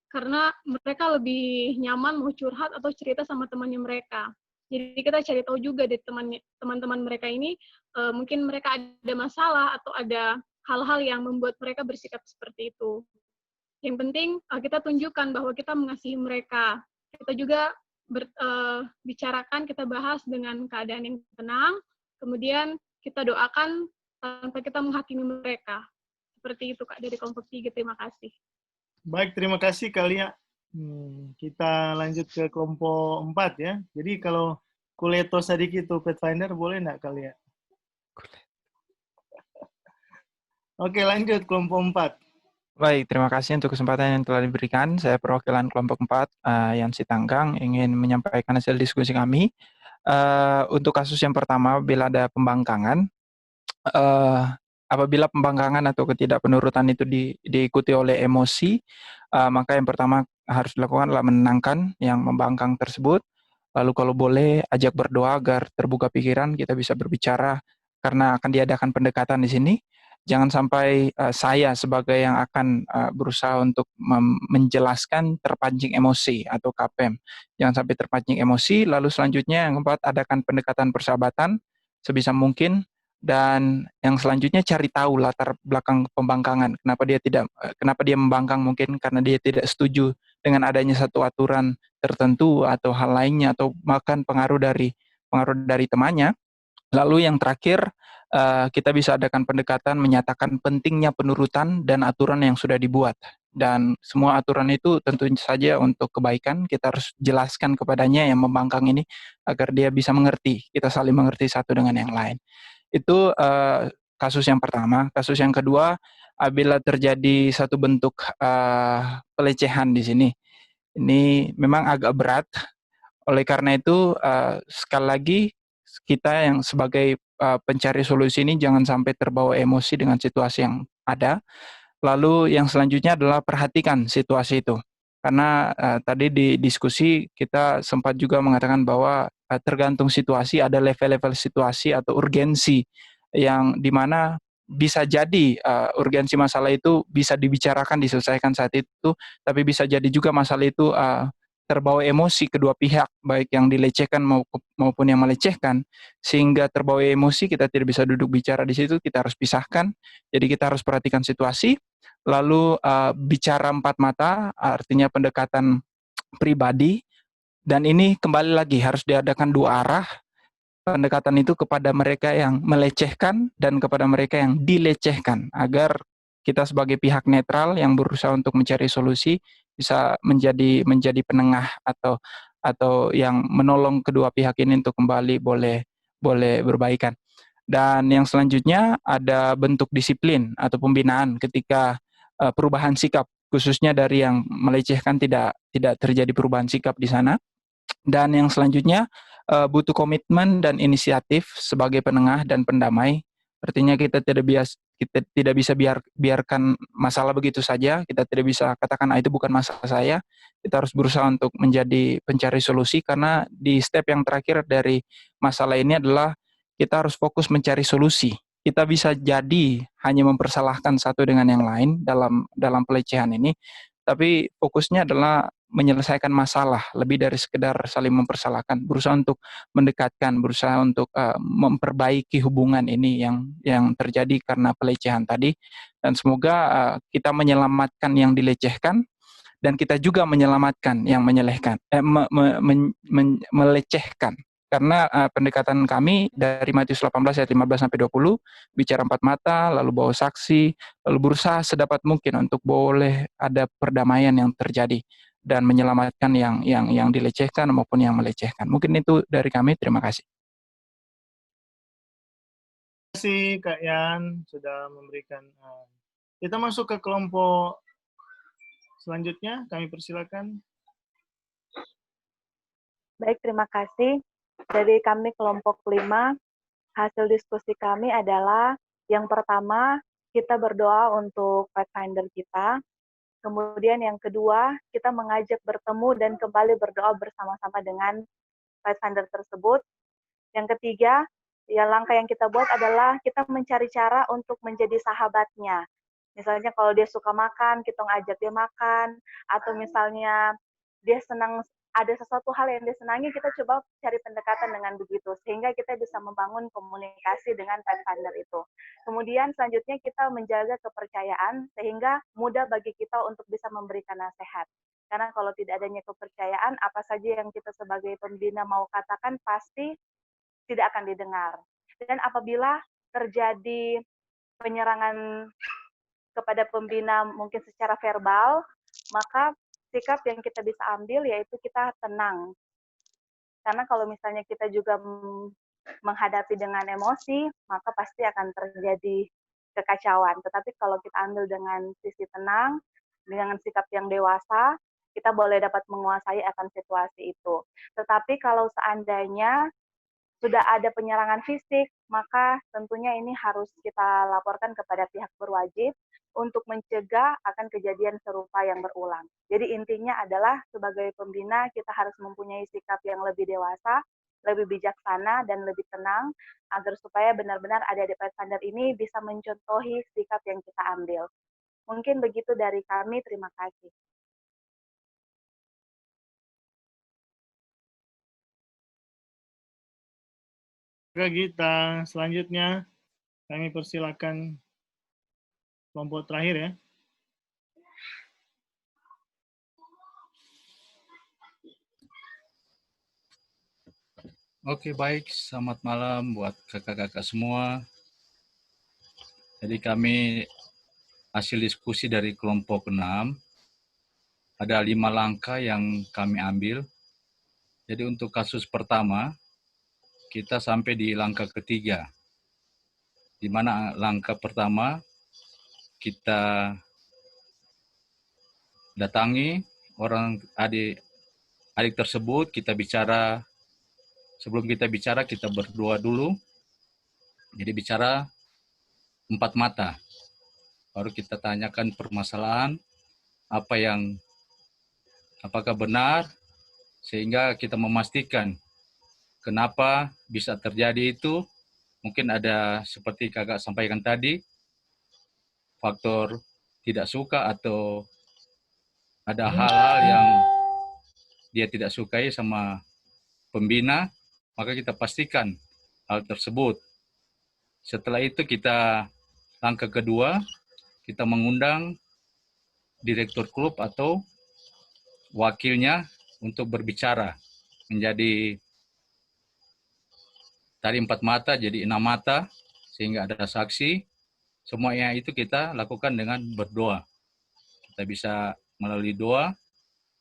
karena mereka lebih nyaman mau curhat atau cerita sama temannya mereka. Jadi kita cari tahu juga dari teman-teman mereka ini, mungkin mereka ada masalah atau ada hal-hal yang membuat mereka bersikap seperti itu. Yang penting kita tunjukkan bahwa kita mengasihi mereka. Kita juga bicarakan, kita bahas dengan keadaan yang tenang, kemudian kita doakan tanpa kita menghakimi mereka. Seperti itu Kak dari kelompok 3. Terima kasih. Baik, terima kasih Kak Lia. Kita lanjut ke kelompok 4 ya. Jadi kalau Kuleto Sadiki itu Pathfinder, boleh nggak Kak Lia? Oke, lanjut kelompok 4. Baik, terima kasih untuk kesempatan yang telah diberikan. Saya perwakilan kelompok 4, Yansi Tanggang, ingin menyampaikan hasil diskusi kami. Untuk kasus yang pertama, bila ada pembangkangan, apabila pembangkangan atau ketidakpenurutan itu diikuti oleh emosi, maka yang pertama harus dilakukan adalah menenangkan yang membangkang tersebut. Lalu kalau boleh, ajak berdoa agar terbuka pikiran, kita bisa berbicara, karena akan diadakan pendekatan di sini. Jangan sampai saya sebagai yang akan berusaha untuk menjelaskan terpancing emosi atau KPM. Jangan sampai terpancing emosi, lalu selanjutnya yang keempat, adakan pendekatan persahabatan sebisa mungkin, dan yang selanjutnya cari tahu latar belakang pembangkangan. Kenapa dia membangkang, mungkin karena dia tidak setuju dengan adanya satu aturan tertentu atau hal lainnya, atau bahkan pengaruh dari temannya. Lalu yang terakhir, kita bisa adakan pendekatan menyatakan pentingnya penurutan dan aturan yang sudah dibuat. Dan semua aturan itu tentu saja untuk kebaikan, kita harus jelaskan kepadanya yang membangkang ini agar dia bisa mengerti, kita saling mengerti satu dengan yang lain. Itu kasus yang pertama. Kasus yang kedua, apabila terjadi satu bentuk pelecehan di sini. Ini memang agak berat, oleh karena itu sekali lagi kita yang sebagai pencari solusi ini jangan sampai terbawa emosi dengan situasi yang ada. Lalu yang selanjutnya adalah perhatikan situasi itu. Karena tadi di diskusi kita sempat juga mengatakan bahwa tergantung situasi, ada level-level situasi atau urgensi yang dimana bisa jadi urgensi masalah itu bisa dibicarakan, diselesaikan saat itu, tapi bisa jadi juga masalah itu terbawa emosi kedua pihak, baik yang dilecehkan maupun yang melecehkan, sehingga terbawa emosi, kita tidak bisa duduk bicara di situ, kita harus pisahkan. Jadi kita harus perhatikan situasi, lalu bicara empat mata, artinya pendekatan pribadi, dan ini kembali lagi harus diadakan dua arah, pendekatan itu kepada mereka yang melecehkan dan kepada mereka yang dilecehkan, agar kita sebagai pihak netral yang berusaha untuk mencari solusi bisa menjadi penengah atau yang menolong kedua pihak ini untuk kembali boleh berbaikan. Dan yang selanjutnya ada bentuk disiplin atau pembinaan ketika perubahan sikap, khususnya dari yang melecehkan tidak terjadi perubahan sikap di sana. Dan yang selanjutnya butuh komitmen dan inisiatif sebagai penengah dan pendamai. Artinya kita tidak bisa biarkan masalah begitu saja. Kita tidak bisa katakan itu bukan masalah saya. Kita harus berusaha untuk menjadi pencari solusi, karena di step yang terakhir dari masalah ini adalah kita harus fokus mencari solusi. Kita bisa jadi hanya mempersalahkan satu dengan yang lain dalam pelecehan ini, tapi fokusnya adalah menyelesaikan masalah lebih dari sekedar saling mempersalahkan, berusaha untuk mendekatkan, berusaha untuk memperbaiki hubungan ini yang terjadi karena pelecehan tadi. Dan semoga kita menyelamatkan yang dilecehkan, dan kita juga menyelamatkan yang melecehkan. Karena pendekatan kami dari Matius 18 ayat 15 sampai 20, bicara empat mata, lalu bawa saksi, lalu berusaha sedapat mungkin untuk boleh ada perdamaian yang terjadi dan menyelamatkan yang dilecehkan maupun yang melecehkan. Mungkin itu dari kami. Terima kasih. Terima kasih Kak Yan sudah memberikan. Kita masuk ke kelompok selanjutnya. Kami persilakan. Baik, terima kasih. Dari kami kelompok 5, hasil diskusi kami adalah yang pertama, kita berdoa untuk Pathfinder kita. Kemudian yang kedua, kita mengajak bertemu dan kembali berdoa bersama-sama dengan Pathfinder tersebut. Yang ketiga, ya langkah yang kita buat adalah kita mencari cara untuk menjadi sahabatnya. Misalnya kalau dia suka makan, kita ngajak dia makan, atau misalnya dia senang ada sesuatu hal yang dia senangi, kita coba cari pendekatan dengan begitu, sehingga kita bisa membangun komunikasi dengan Pathfinder itu. Kemudian selanjutnya kita menjaga kepercayaan, sehingga mudah bagi kita untuk bisa memberikan nasihat. Karena kalau tidak adanya kepercayaan, apa saja yang kita sebagai pembina mau katakan pasti tidak akan didengar. Dan apabila terjadi penyerangan kepada pembina mungkin secara verbal, maka sikap yang kita bisa ambil yaitu kita tenang. Karena kalau misalnya kita juga menghadapi dengan emosi, maka pasti akan terjadi kekacauan. Tetapi kalau kita ambil dengan sisi tenang, dengan sikap yang dewasa, kita boleh dapat menguasai akan situasi itu. Tetapi kalau seandainya sudah ada penyerangan fisik, maka tentunya ini harus kita laporkan kepada pihak berwajib untuk mencegah akan kejadian serupa yang berulang. Jadi intinya adalah sebagai pembina kita harus mempunyai sikap yang lebih dewasa, lebih bijaksana, dan lebih tenang, agar supaya benar-benar adik-adik Pathfinder ini bisa mencontohi sikap yang kita ambil. Mungkin begitu dari kami, terima kasih. Oke, Gita. Selanjutnya kami persilakan kelompok terakhir ya. Oke, baik. Selamat malam buat kakak-kakak semua. Jadi kami hasil diskusi dari kelompok 6. Ada 5 langkah yang kami ambil. Jadi untuk kasus pertama, kita sampai di langkah ketiga. Di mana langkah pertama, kita datangi orang adik tersebut, kita bicara. Sebelum kita bicara, kita berdoa dulu. Jadi bicara 4 mata. Baru kita tanyakan permasalahan, apakah benar, sehingga kita memastikan kenapa bisa terjadi itu. Mungkin ada seperti kakak sampaikan tadi, faktor tidak suka atau ada hal-hal yang dia tidak sukai sama pembina, maka kita pastikan hal tersebut. Setelah itu langkah kedua, kita mengundang direktur klub atau wakilnya untuk berbicara. Menjadi tadi 4 mata jadi 6 mata, sehingga ada saksi. Semuanya itu kita lakukan dengan berdoa. Kita bisa melalui doa,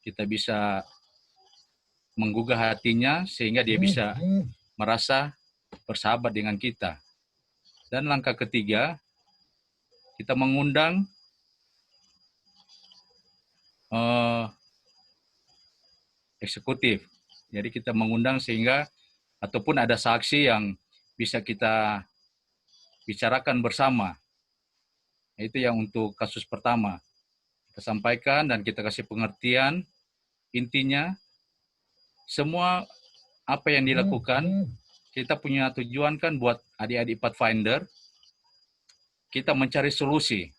kita bisa menggugah hatinya sehingga dia bisa merasa bersahabat dengan kita. Dan langkah ketiga, kita mengundang eksekutif. Jadi kita mengundang sehingga ataupun ada saksi yang bisa kita bicarakan bersama. Itu yang untuk kasus pertama. Kita sampaikan dan kita kasih pengertian. Intinya, semua apa yang dilakukan, kita punya tujuan kan buat adik-adik Pathfinder, kita mencari solusi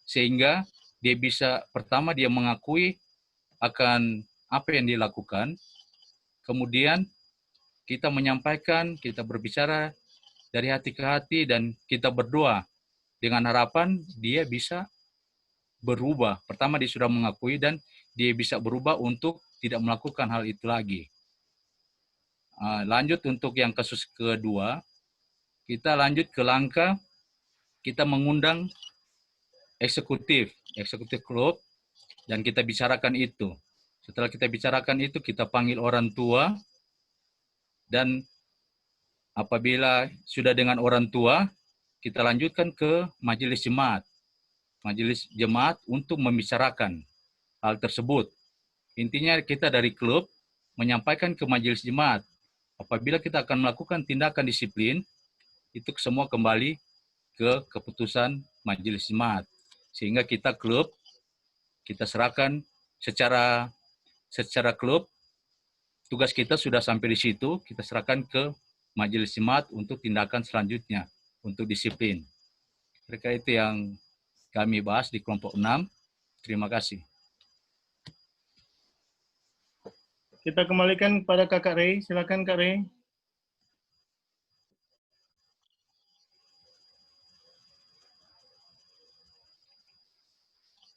sehingga dia bisa, pertama dia mengakui akan apa yang dilakukan, kemudian kita menyampaikan, kita berbicara dari hati ke hati, dan kita berdoa dengan harapan dia bisa berubah. Pertama dia sudah mengakui dan dia bisa berubah untuk tidak melakukan hal itu lagi. Lanjut untuk yang kasus kedua, kita lanjut ke langkah, kita mengundang eksekutif klub, dan kita bicarakan itu. Setelah kita bicarakan itu, kita panggil orang tua, dan apabila sudah dengan orang tua, kita lanjutkan ke majelis jemaat untuk membicarakan hal tersebut. Intinya kita dari klub menyampaikan ke majelis jemaat, apabila kita akan melakukan tindakan disiplin, itu semua kembali ke keputusan majelis jemaat. Sehingga kita klub, kita serahkan secara klub, tugas kita sudah sampai di situ, kita serahkan ke majelis jemaat untuk tindakan selanjutnya, untuk disiplin. Mereka itu yang kami bahas di kelompok 6. Terima kasih. Kita kembalikan kepada Kakak Rey. Silakan Kak Rey.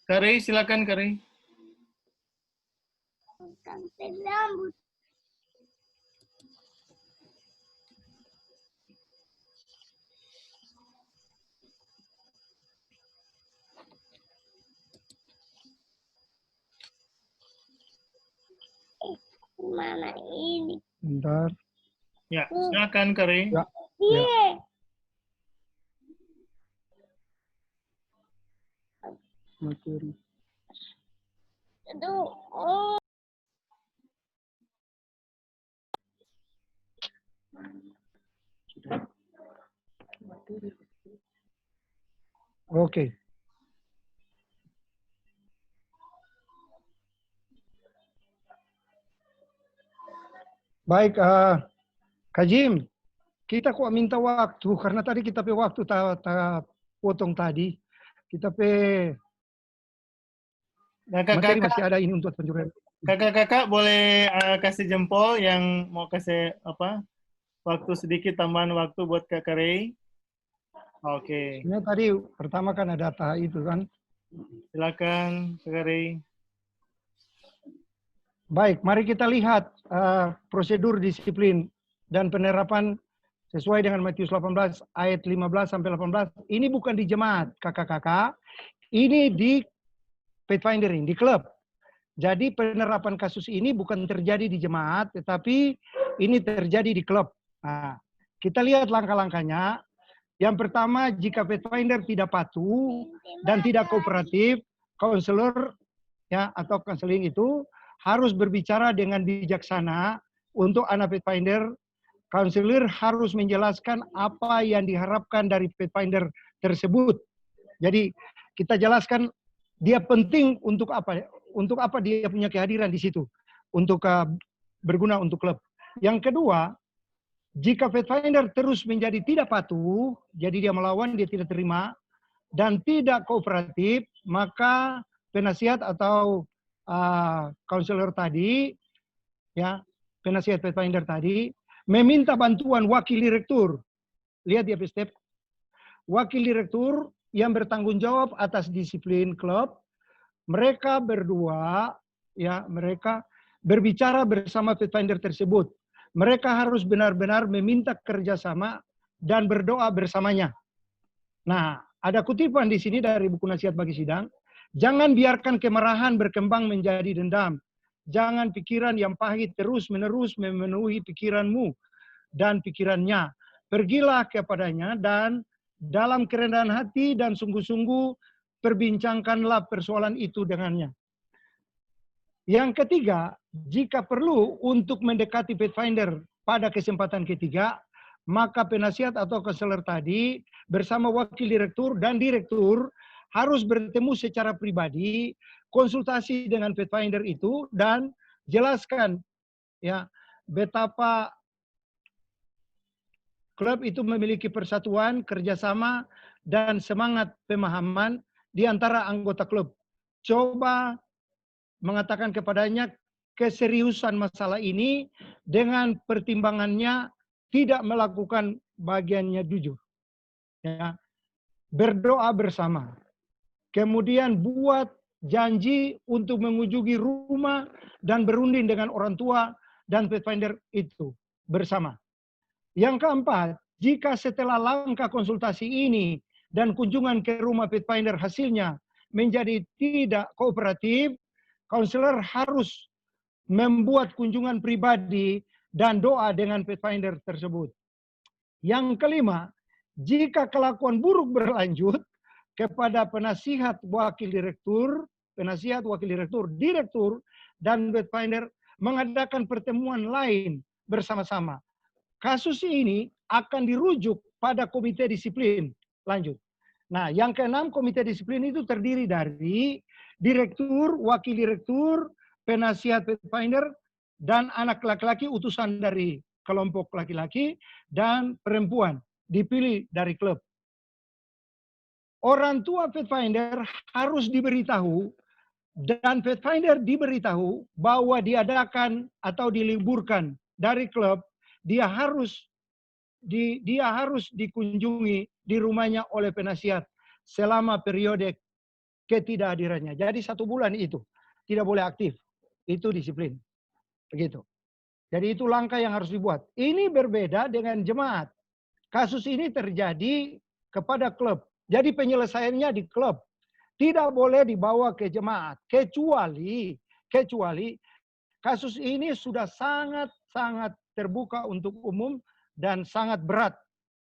Kak Rey, silakan Kak Rey. Mana ini? Bentar. Ya, silakan Kak Rey. Ya. Iya. Materi. Aduh. Oh. Oke. Baik, Kak Jim, kita kok minta waktu karena tadi kita pe waktu tak potong tadi. Kita pe materi masih ada ini untuk penjualan. Kakak-kakak boleh kasih jempol yang mau kasih apa? Waktu sedikit, tambahan waktu buat Kakak Rey. Oke. Ini tadi pertama kan ada tahap itu kan. Silakan Kakak Rey. Baik, mari kita lihat prosedur disiplin dan penerapan sesuai dengan Matius 18 ayat 15 sampai 18. Ini bukan di jemaat, kakak-kakak. Ini di Pathfinder, di klub. Jadi penerapan kasus ini bukan terjadi di jemaat, tetapi ini terjadi di klub. Nah, kita lihat langkah-langkahnya. Yang pertama, jika Pathfinder tidak patuh dan tidak kooperatif, konselor ya atau konseling itu harus berbicara dengan bijaksana untuk anak Pathfinder. Konselor harus menjelaskan apa yang diharapkan dari Pathfinder tersebut. Jadi kita jelaskan dia penting untuk apa dia punya kehadiran di situ untuk berguna untuk klub. Yang kedua, jika Pathfinder terus menjadi tidak patuh, jadi dia melawan, dia tidak terima dan tidak kooperatif, maka penasihat atau konselor tadi, ya penasihat Pathfinder tadi, meminta bantuan wakil direktur. Lihat di step. Wakil direktur yang bertanggung jawab atas disiplin klub, mereka berdua, ya mereka berbicara bersama Pathfinder tersebut. Mereka harus benar-benar meminta kerjasama dan berdoa bersamanya. Nah, ada kutipan di sini dari buku Nasihat Bagi Sidang. Jangan biarkan kemarahan berkembang menjadi dendam. Jangan pikiran yang pahit terus-menerus memenuhi pikiranmu dan pikirannya. Pergilah kepadanya dan dalam kerendahan hati dan sungguh-sungguh perbincangkanlah persoalan itu dengannya. Yang ketiga, jika perlu untuk mendekati Pathfinder pada kesempatan ketiga, maka penasihat atau konselor tadi bersama wakil direktur dan direktur harus bertemu secara pribadi, konsultasi dengan Pathfinder itu dan jelaskan ya betapa klub itu memiliki persatuan, kerjasama dan semangat pemahaman di antara anggota klub. Coba mengatakan kepadanya keseriusan masalah ini dengan pertimbangannya tidak melakukan bagiannya jujur. Ya. Berdoa bersama. Kemudian buat janji untuk mengunjungi rumah dan berunding dengan orang tua dan Pathfinder itu bersama. Yang keempat, jika setelah langkah konsultasi ini dan kunjungan ke rumah Pathfinder hasilnya menjadi tidak kooperatif, konselor harus membuat kunjungan pribadi dan doa dengan Pathfinder tersebut. Yang kelima, jika kelakuan buruk berlanjut kepada penasihat wakil direktur, direktur, dan Pathfinder mengadakan pertemuan lain bersama-sama. Kasus ini akan dirujuk pada komite disiplin. Lanjut. Nah, yang keenam, komite disiplin itu terdiri dari direktur, wakil direktur, penasihat Pathfinder, dan anak laki-laki utusan dari kelompok laki-laki dan perempuan dipilih dari klub. orang tua Pathfinder harus diberitahu dan Pathfinder diberitahu bahwa diadakan atau diliburkan dari klub, dia harus dikunjungi di rumahnya oleh penasihat selama periode ketidakhadirannya. Jadi 1 bulan itu tidak boleh aktif. Itu disiplin. Begitu. Jadi itu langkah yang harus dibuat. Ini berbeda dengan jemaat. Kasus ini terjadi kepada klub. Jadi penyelesaiannya di klub. Tidak boleh dibawa ke jemaat. Kecuali kasus ini sudah sangat terbuka untuk umum dan sangat berat.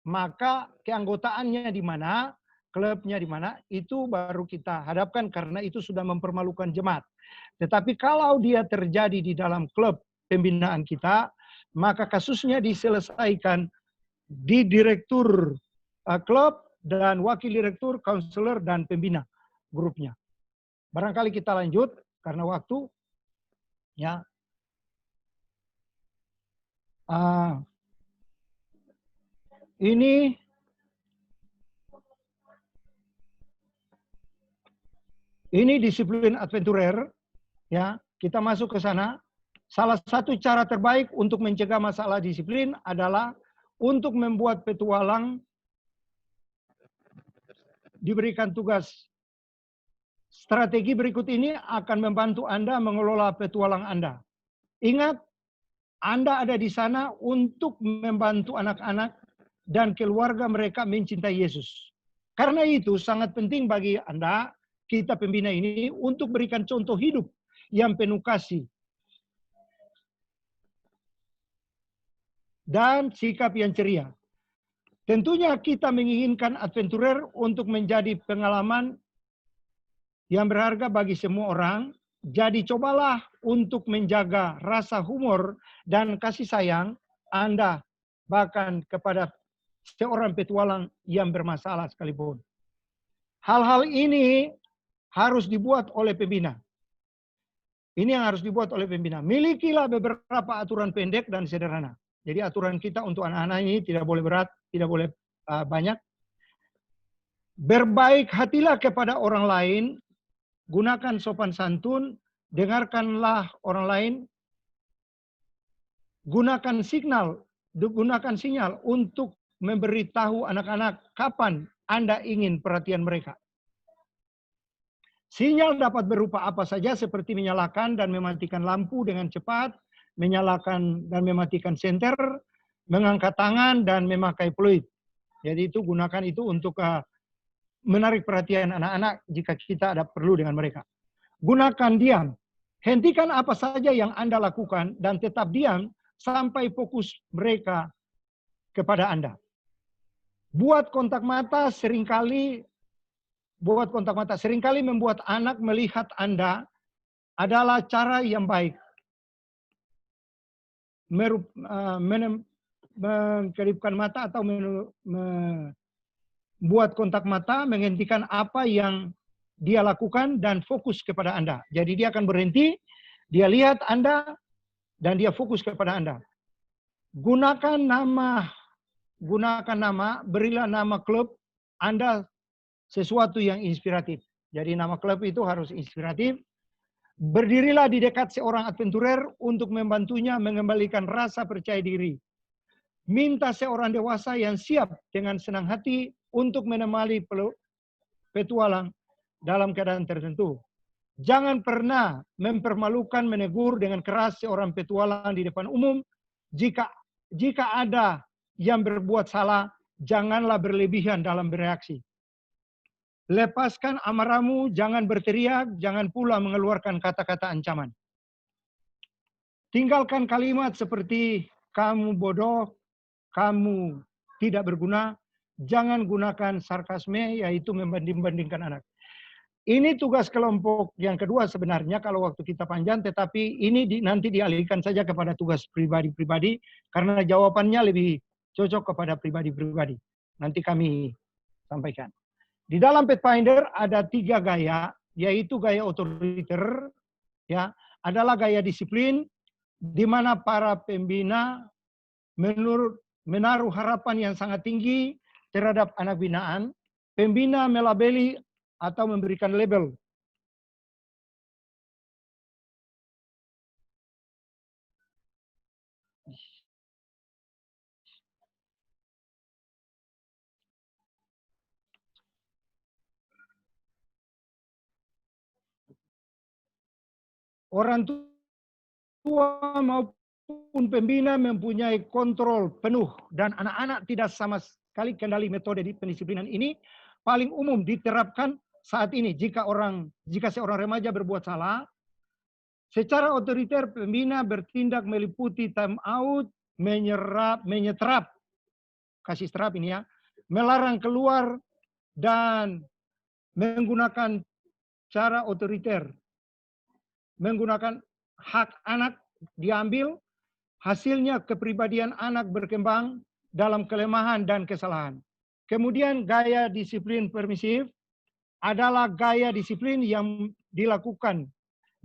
Maka keanggotaannya di mana, klubnya di mana, itu baru kita hadapkan karena itu sudah mempermalukan jemaat. Tetapi kalau dia terjadi di dalam klub pembinaan kita, maka kasusnya diselesaikan di direktur klub dan wakil direktur, konselor, dan pembina grupnya. Barangkali kita lanjut karena waktu. Ya. Ini disiplin adventurer. Ya, kita masuk ke sana. Salah satu cara terbaik untuk mencegah masalah disiplin adalah untuk membuat petualang diberikan tugas. Strategi berikut ini akan membantu Anda mengelola petualang Anda. Ingat, Anda ada di sana untuk membantu anak-anak dan keluarga mereka mencintai Yesus. Karena itu sangat penting bagi Anda, kita pembina ini, untuk berikan contoh hidup yang penuh kasih dan sikap yang ceria. Tentunya kita menginginkan adventurer untuk menjadi pengalaman yang berharga bagi semua orang. Jadi cobalah untuk menjaga rasa humor dan kasih sayang Anda bahkan kepada seorang petualang yang bermasalah sekalipun. Hal-hal ini harus dibuat oleh pembina. Ini yang harus dibuat oleh pembina. Milikilah beberapa aturan pendek dan sederhana. Jadi aturan kita untuk anak-anak ini tidak boleh berat, tidak boleh banyak. Berbaik hatilah kepada orang lain, gunakan sopan santun, dengarkanlah orang lain, gunakan sinyal untuk memberitahu anak-anak kapan Anda ingin perhatian mereka. Sinyal dapat berupa apa saja seperti menyalakan dan mematikan lampu dengan cepat, menyalakan dan mematikan senter, mengangkat tangan dan memakai peluit. Jadi itu gunakan itu untuk menarik perhatian anak-anak jika kita ada perlu dengan mereka. Gunakan diam. Hentikan apa saja yang Anda lakukan dan tetap diam sampai fokus mereka kepada Anda. Buat kontak mata seringkali membuat anak melihat Anda adalah cara yang baik. Mengkedipkan mata atau membuat kontak mata, menghentikan apa yang dia lakukan dan fokus kepada Anda. Jadi dia akan berhenti, dia lihat Anda, dan dia fokus kepada Anda. Gunakan nama, berilah nama klub Anda sesuatu yang inspiratif. Jadi nama klub itu harus inspiratif. Berdirilah di dekat seorang adventurer untuk membantunya mengembalikan rasa percaya diri. Minta seorang dewasa yang siap dengan senang hati untuk menemani petualang dalam keadaan tertentu. Jangan pernah mempermalukan, menegur dengan keras seorang petualang di depan umum. Jika ada yang berbuat salah, janganlah berlebihan dalam bereaksi. Lepaskan amarahmu, jangan berteriak, jangan pula mengeluarkan kata-kata ancaman. Tinggalkan kalimat seperti kamu bodoh, kamu tidak berguna. Jangan gunakan sarkasme, yaitu membanding-bandingkan anak. Ini tugas kelompok yang kedua sebenarnya kalau waktu kita panjang, tetapi ini nanti dialihkan saja kepada tugas pribadi-pribadi karena jawabannya lebih cocok kepada pribadi-pribadi. Nanti kami sampaikan. Di dalam Pathfinder ada 3 gaya, yaitu gaya otoriter, ya, adalah gaya disiplin, di mana para pembina menaruh harapan yang sangat tinggi terhadap anak binaan. pembina melabeli atau memberikan label. Orang tua maupun pembina mempunyai kontrol penuh dan anak-anak tidak sama sekali kendali metode di pendisiplinan ini paling umum diterapkan saat ini jika seorang remaja berbuat salah. Secara otoriter pembina bertindak meliputi time out, menyetrap, kasih strap ini ya, melarang keluar dan menggunakan cara otoriter. Menggunakan hak anak diambil, hasilnya kepribadian anak berkembang dalam kelemahan dan kesalahan. Kemudian gaya disiplin permisif adalah gaya disiplin yang dilakukan,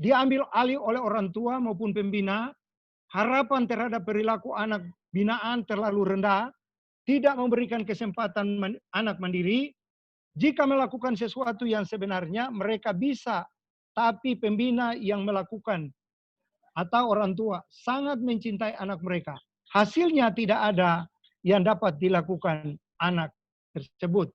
diambil alih oleh orang tua maupun pembina, harapan terhadap perilaku anak binaan terlalu rendah, tidak memberikan kesempatan anak mandiri. Jika melakukan sesuatu yang sebenarnya mereka bisa, tapi pembina yang melakukan atau orang tua sangat mencintai anak mereka. Hasilnya tidak ada yang dapat dilakukan anak tersebut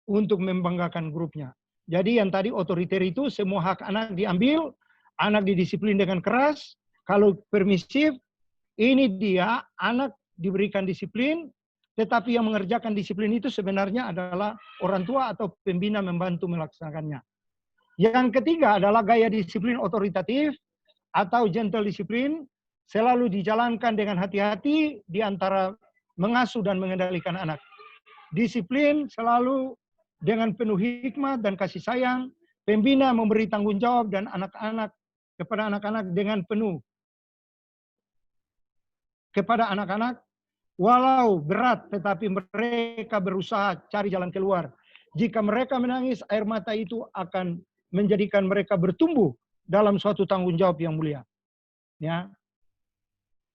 untuk membanggakan grupnya. Jadi yang tadi otoriter itu semua hak anak diambil, anak didisiplin dengan keras. Kalau permisif, ini dia anak diberikan disiplin, tetapi yang mengerjakan disiplin itu sebenarnya adalah orang tua atau pembina membantu melaksanakannya. Yang ketiga adalah gaya disiplin otoritatif atau gentle disiplin, selalu dijalankan dengan hati-hati di antara mengasuh dan mengendalikan anak. Disiplin selalu dengan penuh hikmat dan kasih sayang, pembina memberi tanggung jawab dan anak-anak kepada anak-anak dengan penuh kepada anak-anak, walau berat tetapi mereka berusaha cari jalan keluar. Jika mereka menangis, air mata itu akan menjadikan mereka bertumbuh dalam suatu tanggung jawab yang mulia. Ya.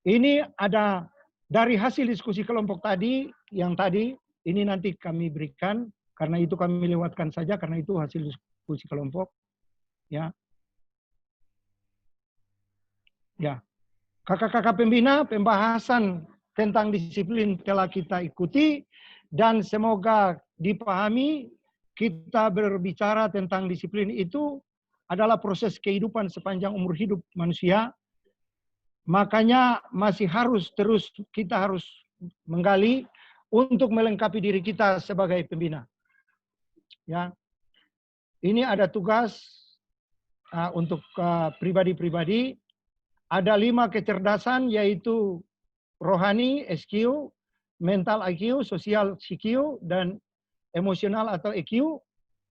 Ini ada dari hasil diskusi kelompok tadi, yang tadi, ini nanti kami berikan, karena itu kami lewatkan saja, karena itu hasil diskusi kelompok. Ya. Ya. Kakak-kakak pembina, pembahasan tentang disiplin telah kita ikuti, dan semoga dipahami. Kita berbicara tentang disiplin itu adalah proses kehidupan sepanjang umur hidup manusia. Makanya masih kita harus menggali untuk melengkapi diri kita sebagai pembina. Ya. Ini ada tugas untuk pribadi-pribadi. Ada 5 kecerdasan, yaitu rohani, SQ, mental IQ, sosial CQ, dan emosional atau EQ,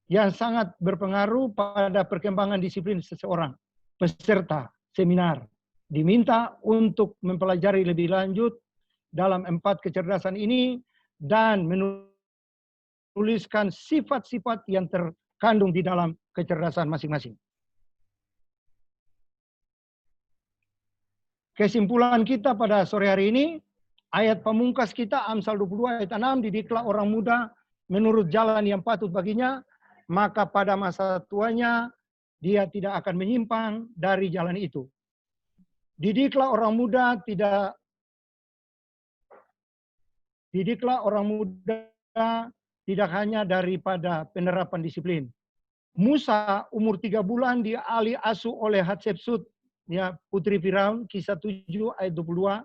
yang sangat berpengaruh pada perkembangan disiplin seseorang. Peserta seminar diminta untuk mempelajari lebih lanjut dalam 4 kecerdasan ini dan menuliskan sifat-sifat yang terkandung di dalam kecerdasan masing-masing. Kesimpulan kita pada sore hari ini, ayat pamungkas kita Amsal 22 ayat 6, didiklah orang muda menurut jalan yang patut baginya, maka pada masa tuanya dia tidak akan menyimpang dari jalan itu. Didiklah orang muda tidak hanya daripada penerapan disiplin. Musa umur 3 bulan dialih asuh oleh Hatshepsut, ya, putri Firaun, kisah 7 ayat 22.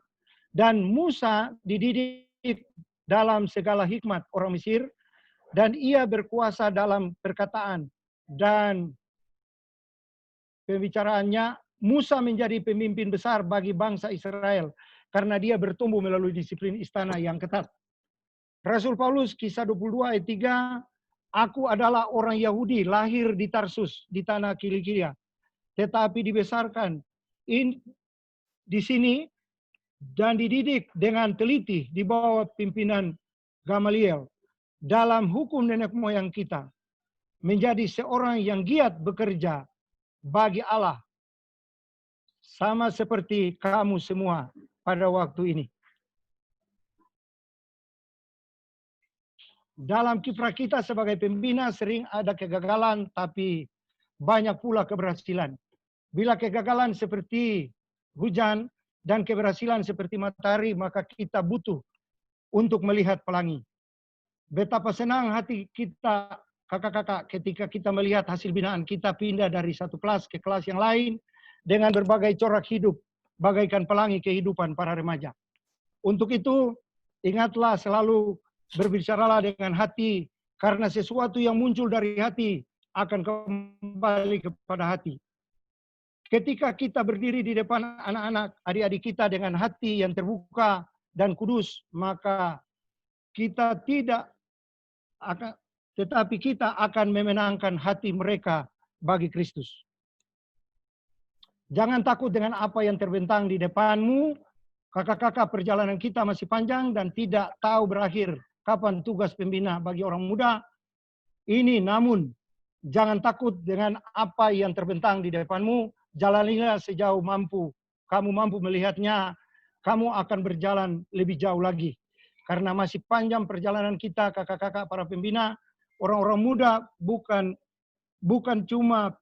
Dan Musa dididik dalam segala hikmat orang Mesir, dan ia berkuasa dalam perkataan dan pembicaraannya. Musa menjadi pemimpin besar bagi bangsa Israel karena dia bertumbuh melalui disiplin istana yang ketat. Rasul Paulus kisah 22 ayat 3, aku adalah orang Yahudi lahir di Tarsus di tanah Kilikia, tetapi dibesarkan di sini dan dididik dengan teliti di bawah pimpinan Gamaliel dalam hukum nenek moyang kita, menjadi seorang yang giat bekerja bagi Allah, sama seperti kamu semua pada waktu ini. dalam kiprah kita sebagai pembina sering ada kegagalan, tapi banyak pula keberhasilan. Bila kegagalan seperti hujan dan keberhasilan seperti matahari, maka kita butuh untuk melihat pelangi. Betapa senang hati kita, kakak-kakak, ketika kita melihat hasil binaan kita pindah dari satu kelas ke kelas yang lain dengan berbagai corak hidup, bagaikan pelangi kehidupan para remaja. Untuk itu, ingatlah selalu berbicaralah dengan hati, karena sesuatu yang muncul dari hati akan kembali kepada hati. Ketika kita berdiri di depan anak-anak, adik-adik kita dengan hati yang terbuka dan kudus, maka kita tidak akan, tetapi kita akan memenangkan hati mereka bagi Kristus. Jangan takut dengan apa yang terbentang di depanmu. Kakak-kakak, perjalanan kita masih panjang dan tidak tahu berakhir kapan tugas pembina bagi orang muda ini. Namun, jangan takut dengan apa yang terbentang di depanmu. Jalanilah sejauh mampu. Kamu mampu melihatnya, kamu akan berjalan lebih jauh lagi. Karena masih panjang perjalanan kita, kakak-kakak, para pembina, orang-orang muda bukan cuma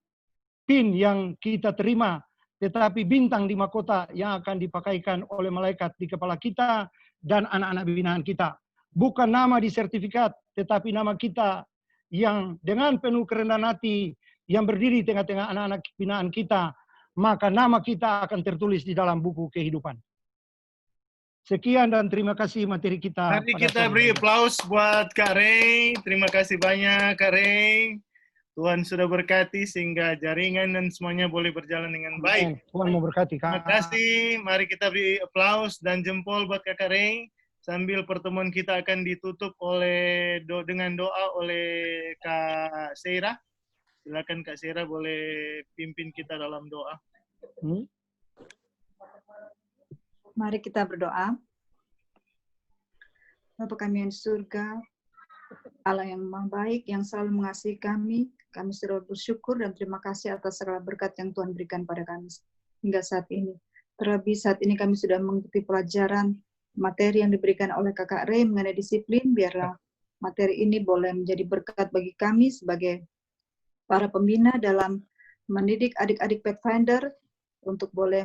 pin yang kita terima, tetapi bintang di mahkota yang akan dipakaikan oleh malaikat di kepala kita dan anak-anak binaan kita. Bukan nama di sertifikat, tetapi nama kita yang dengan penuh kerendahan hati, yang berdiri di tengah-tengah anak-anak binaan kita, maka nama kita akan tertulis di dalam buku kehidupan. Sekian dan terima kasih materi kita. Mari kita beri aplaus buat Kak Ray. Terima kasih banyak Kak Ray. Tuhan sudah berkati sehingga jaringan dan semuanya boleh berjalan dengan baik. Tuhan memberkati Kak. Terima kasih. Mari kita beri aplaus dan jempol buat Kak Ray. Sambil pertemuan kita akan ditutup oleh dengan doa oleh Kak Seira. Silakan Kak Seira boleh pimpin kita dalam doa. Mari kita berdoa. Bapa kami yang di surga, Allah yang maha baik, yang selalu mengasihi kami selalu bersyukur dan terima kasih atas segala berkat yang Tuhan berikan pada kami hingga saat ini. Terlebih saat ini kami sudah mengikuti pelajaran materi yang diberikan oleh Kakak Ray mengenai disiplin. Biarlah materi ini boleh menjadi berkat bagi kami sebagai para pembina dalam mendidik adik-adik Pathfinder untuk boleh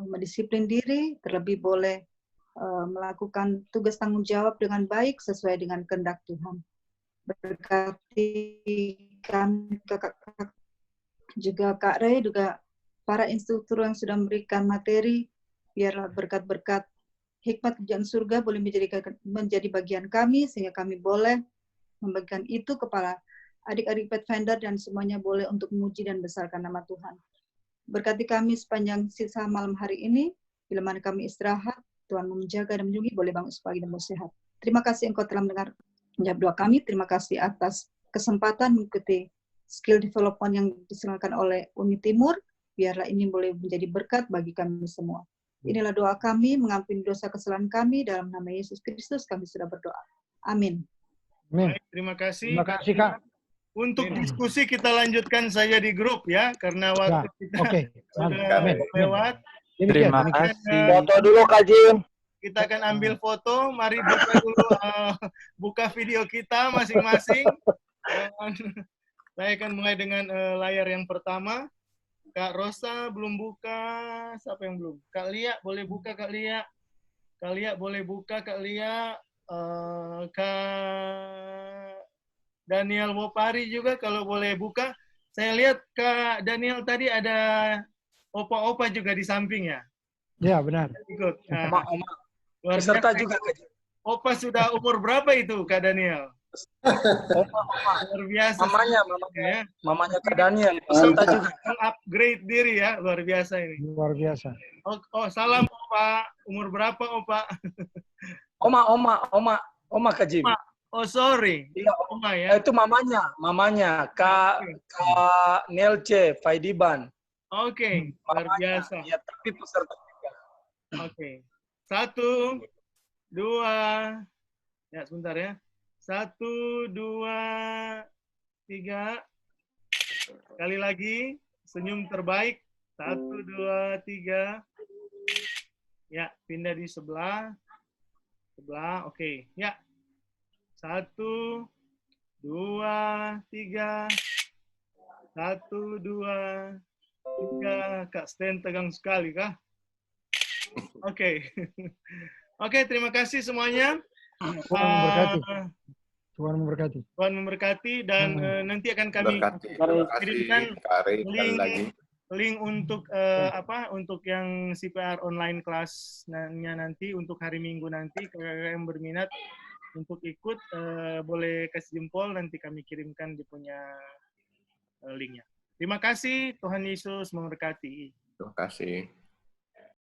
mendisiplin diri, terlebih boleh melakukan tugas tanggung jawab dengan baik sesuai dengan kehendak Tuhan. Berkati kami, kakak-kakak, juga Kak Ray, juga para instruktur yang sudah memberikan materi, biarlah berkat-berkat hikmat kerjaan surga boleh menjadi bagian kami, sehingga kami boleh membagikan itu kepada adik-adik Pathfinder dan semuanya boleh untuk memuji dan besarkan nama Tuhan. Berkati kami sepanjang sisa malam hari ini, bila mana kami istirahat, Tuhan menjaga dan melindungi, boleh bangun sepagi dan sehat. Terima kasih Engkau telah mendengar menjawab doa kami. Terima kasih atas kesempatan mengikuti skill development yang diselenggarakan oleh Uni Timur. Biarlah ini boleh menjadi berkat bagi kami semua. Inilah doa kami, mengampuni dosa kesalahan kami, dalam nama Yesus Kristus kami sudah berdoa. Amin. Baik, terima kasih. Terima kasih Kak. Untuk diskusi kita lanjutkan saja di grup ya, karena waktu kita sudah lewat. Terima kasih. Foto dulu Kak Jim. Kita akan ambil foto. Mari buka dulu buka video kita masing-masing. Saya akan mulai dengan layar yang pertama. Kak Rosa belum buka. Siapa yang belum? Kak Lia boleh buka Kak Lia. Kak Lia boleh buka Kak Lia. Kak Daniel Wopari juga kalau boleh buka. Saya lihat Kak Daniel tadi ada opa-opa juga di samping ya. Ya benar. Ikut. Nah, Oma. Peserta juga. Opa sudah umur berapa itu Kak Daniel? Oma. Luar biasa. Mamanya Kak Daniel. Peserta juga. Upgrade diri ya, luar biasa ini. Luar biasa. Oh salam Opa. Umur berapa Opa? Oma Kak Jim. Oh sorry. Iya, Oma ya. Itu mamanya Kak Nelce Faidiban. Oke, luar biasa. Ya, tapi peserta juga. Oke. 1, 2, ya sebentar ya. 1, 2, 3. Sekali lagi, senyum terbaik. 1, 2, 3. Ya, pindah di sebelah. Oke. Ya. 1, 2, 3. 1, 2, 3. Kak Sten tegang sekali kah? Oke. Oke, terima kasih semuanya. Tuhan memberkati. Tuhan memberkati. Tuhan memberkati dan nanti akan kami kirimkan link untuk untuk yang CPR online kelasnya nanti untuk hari Minggu nanti. Kakak yang berminat untuk ikut boleh kasih jempol, nanti kami kirimkan di punya linknya. Terima kasih, Tuhan Yesus memberkati. Terima kasih.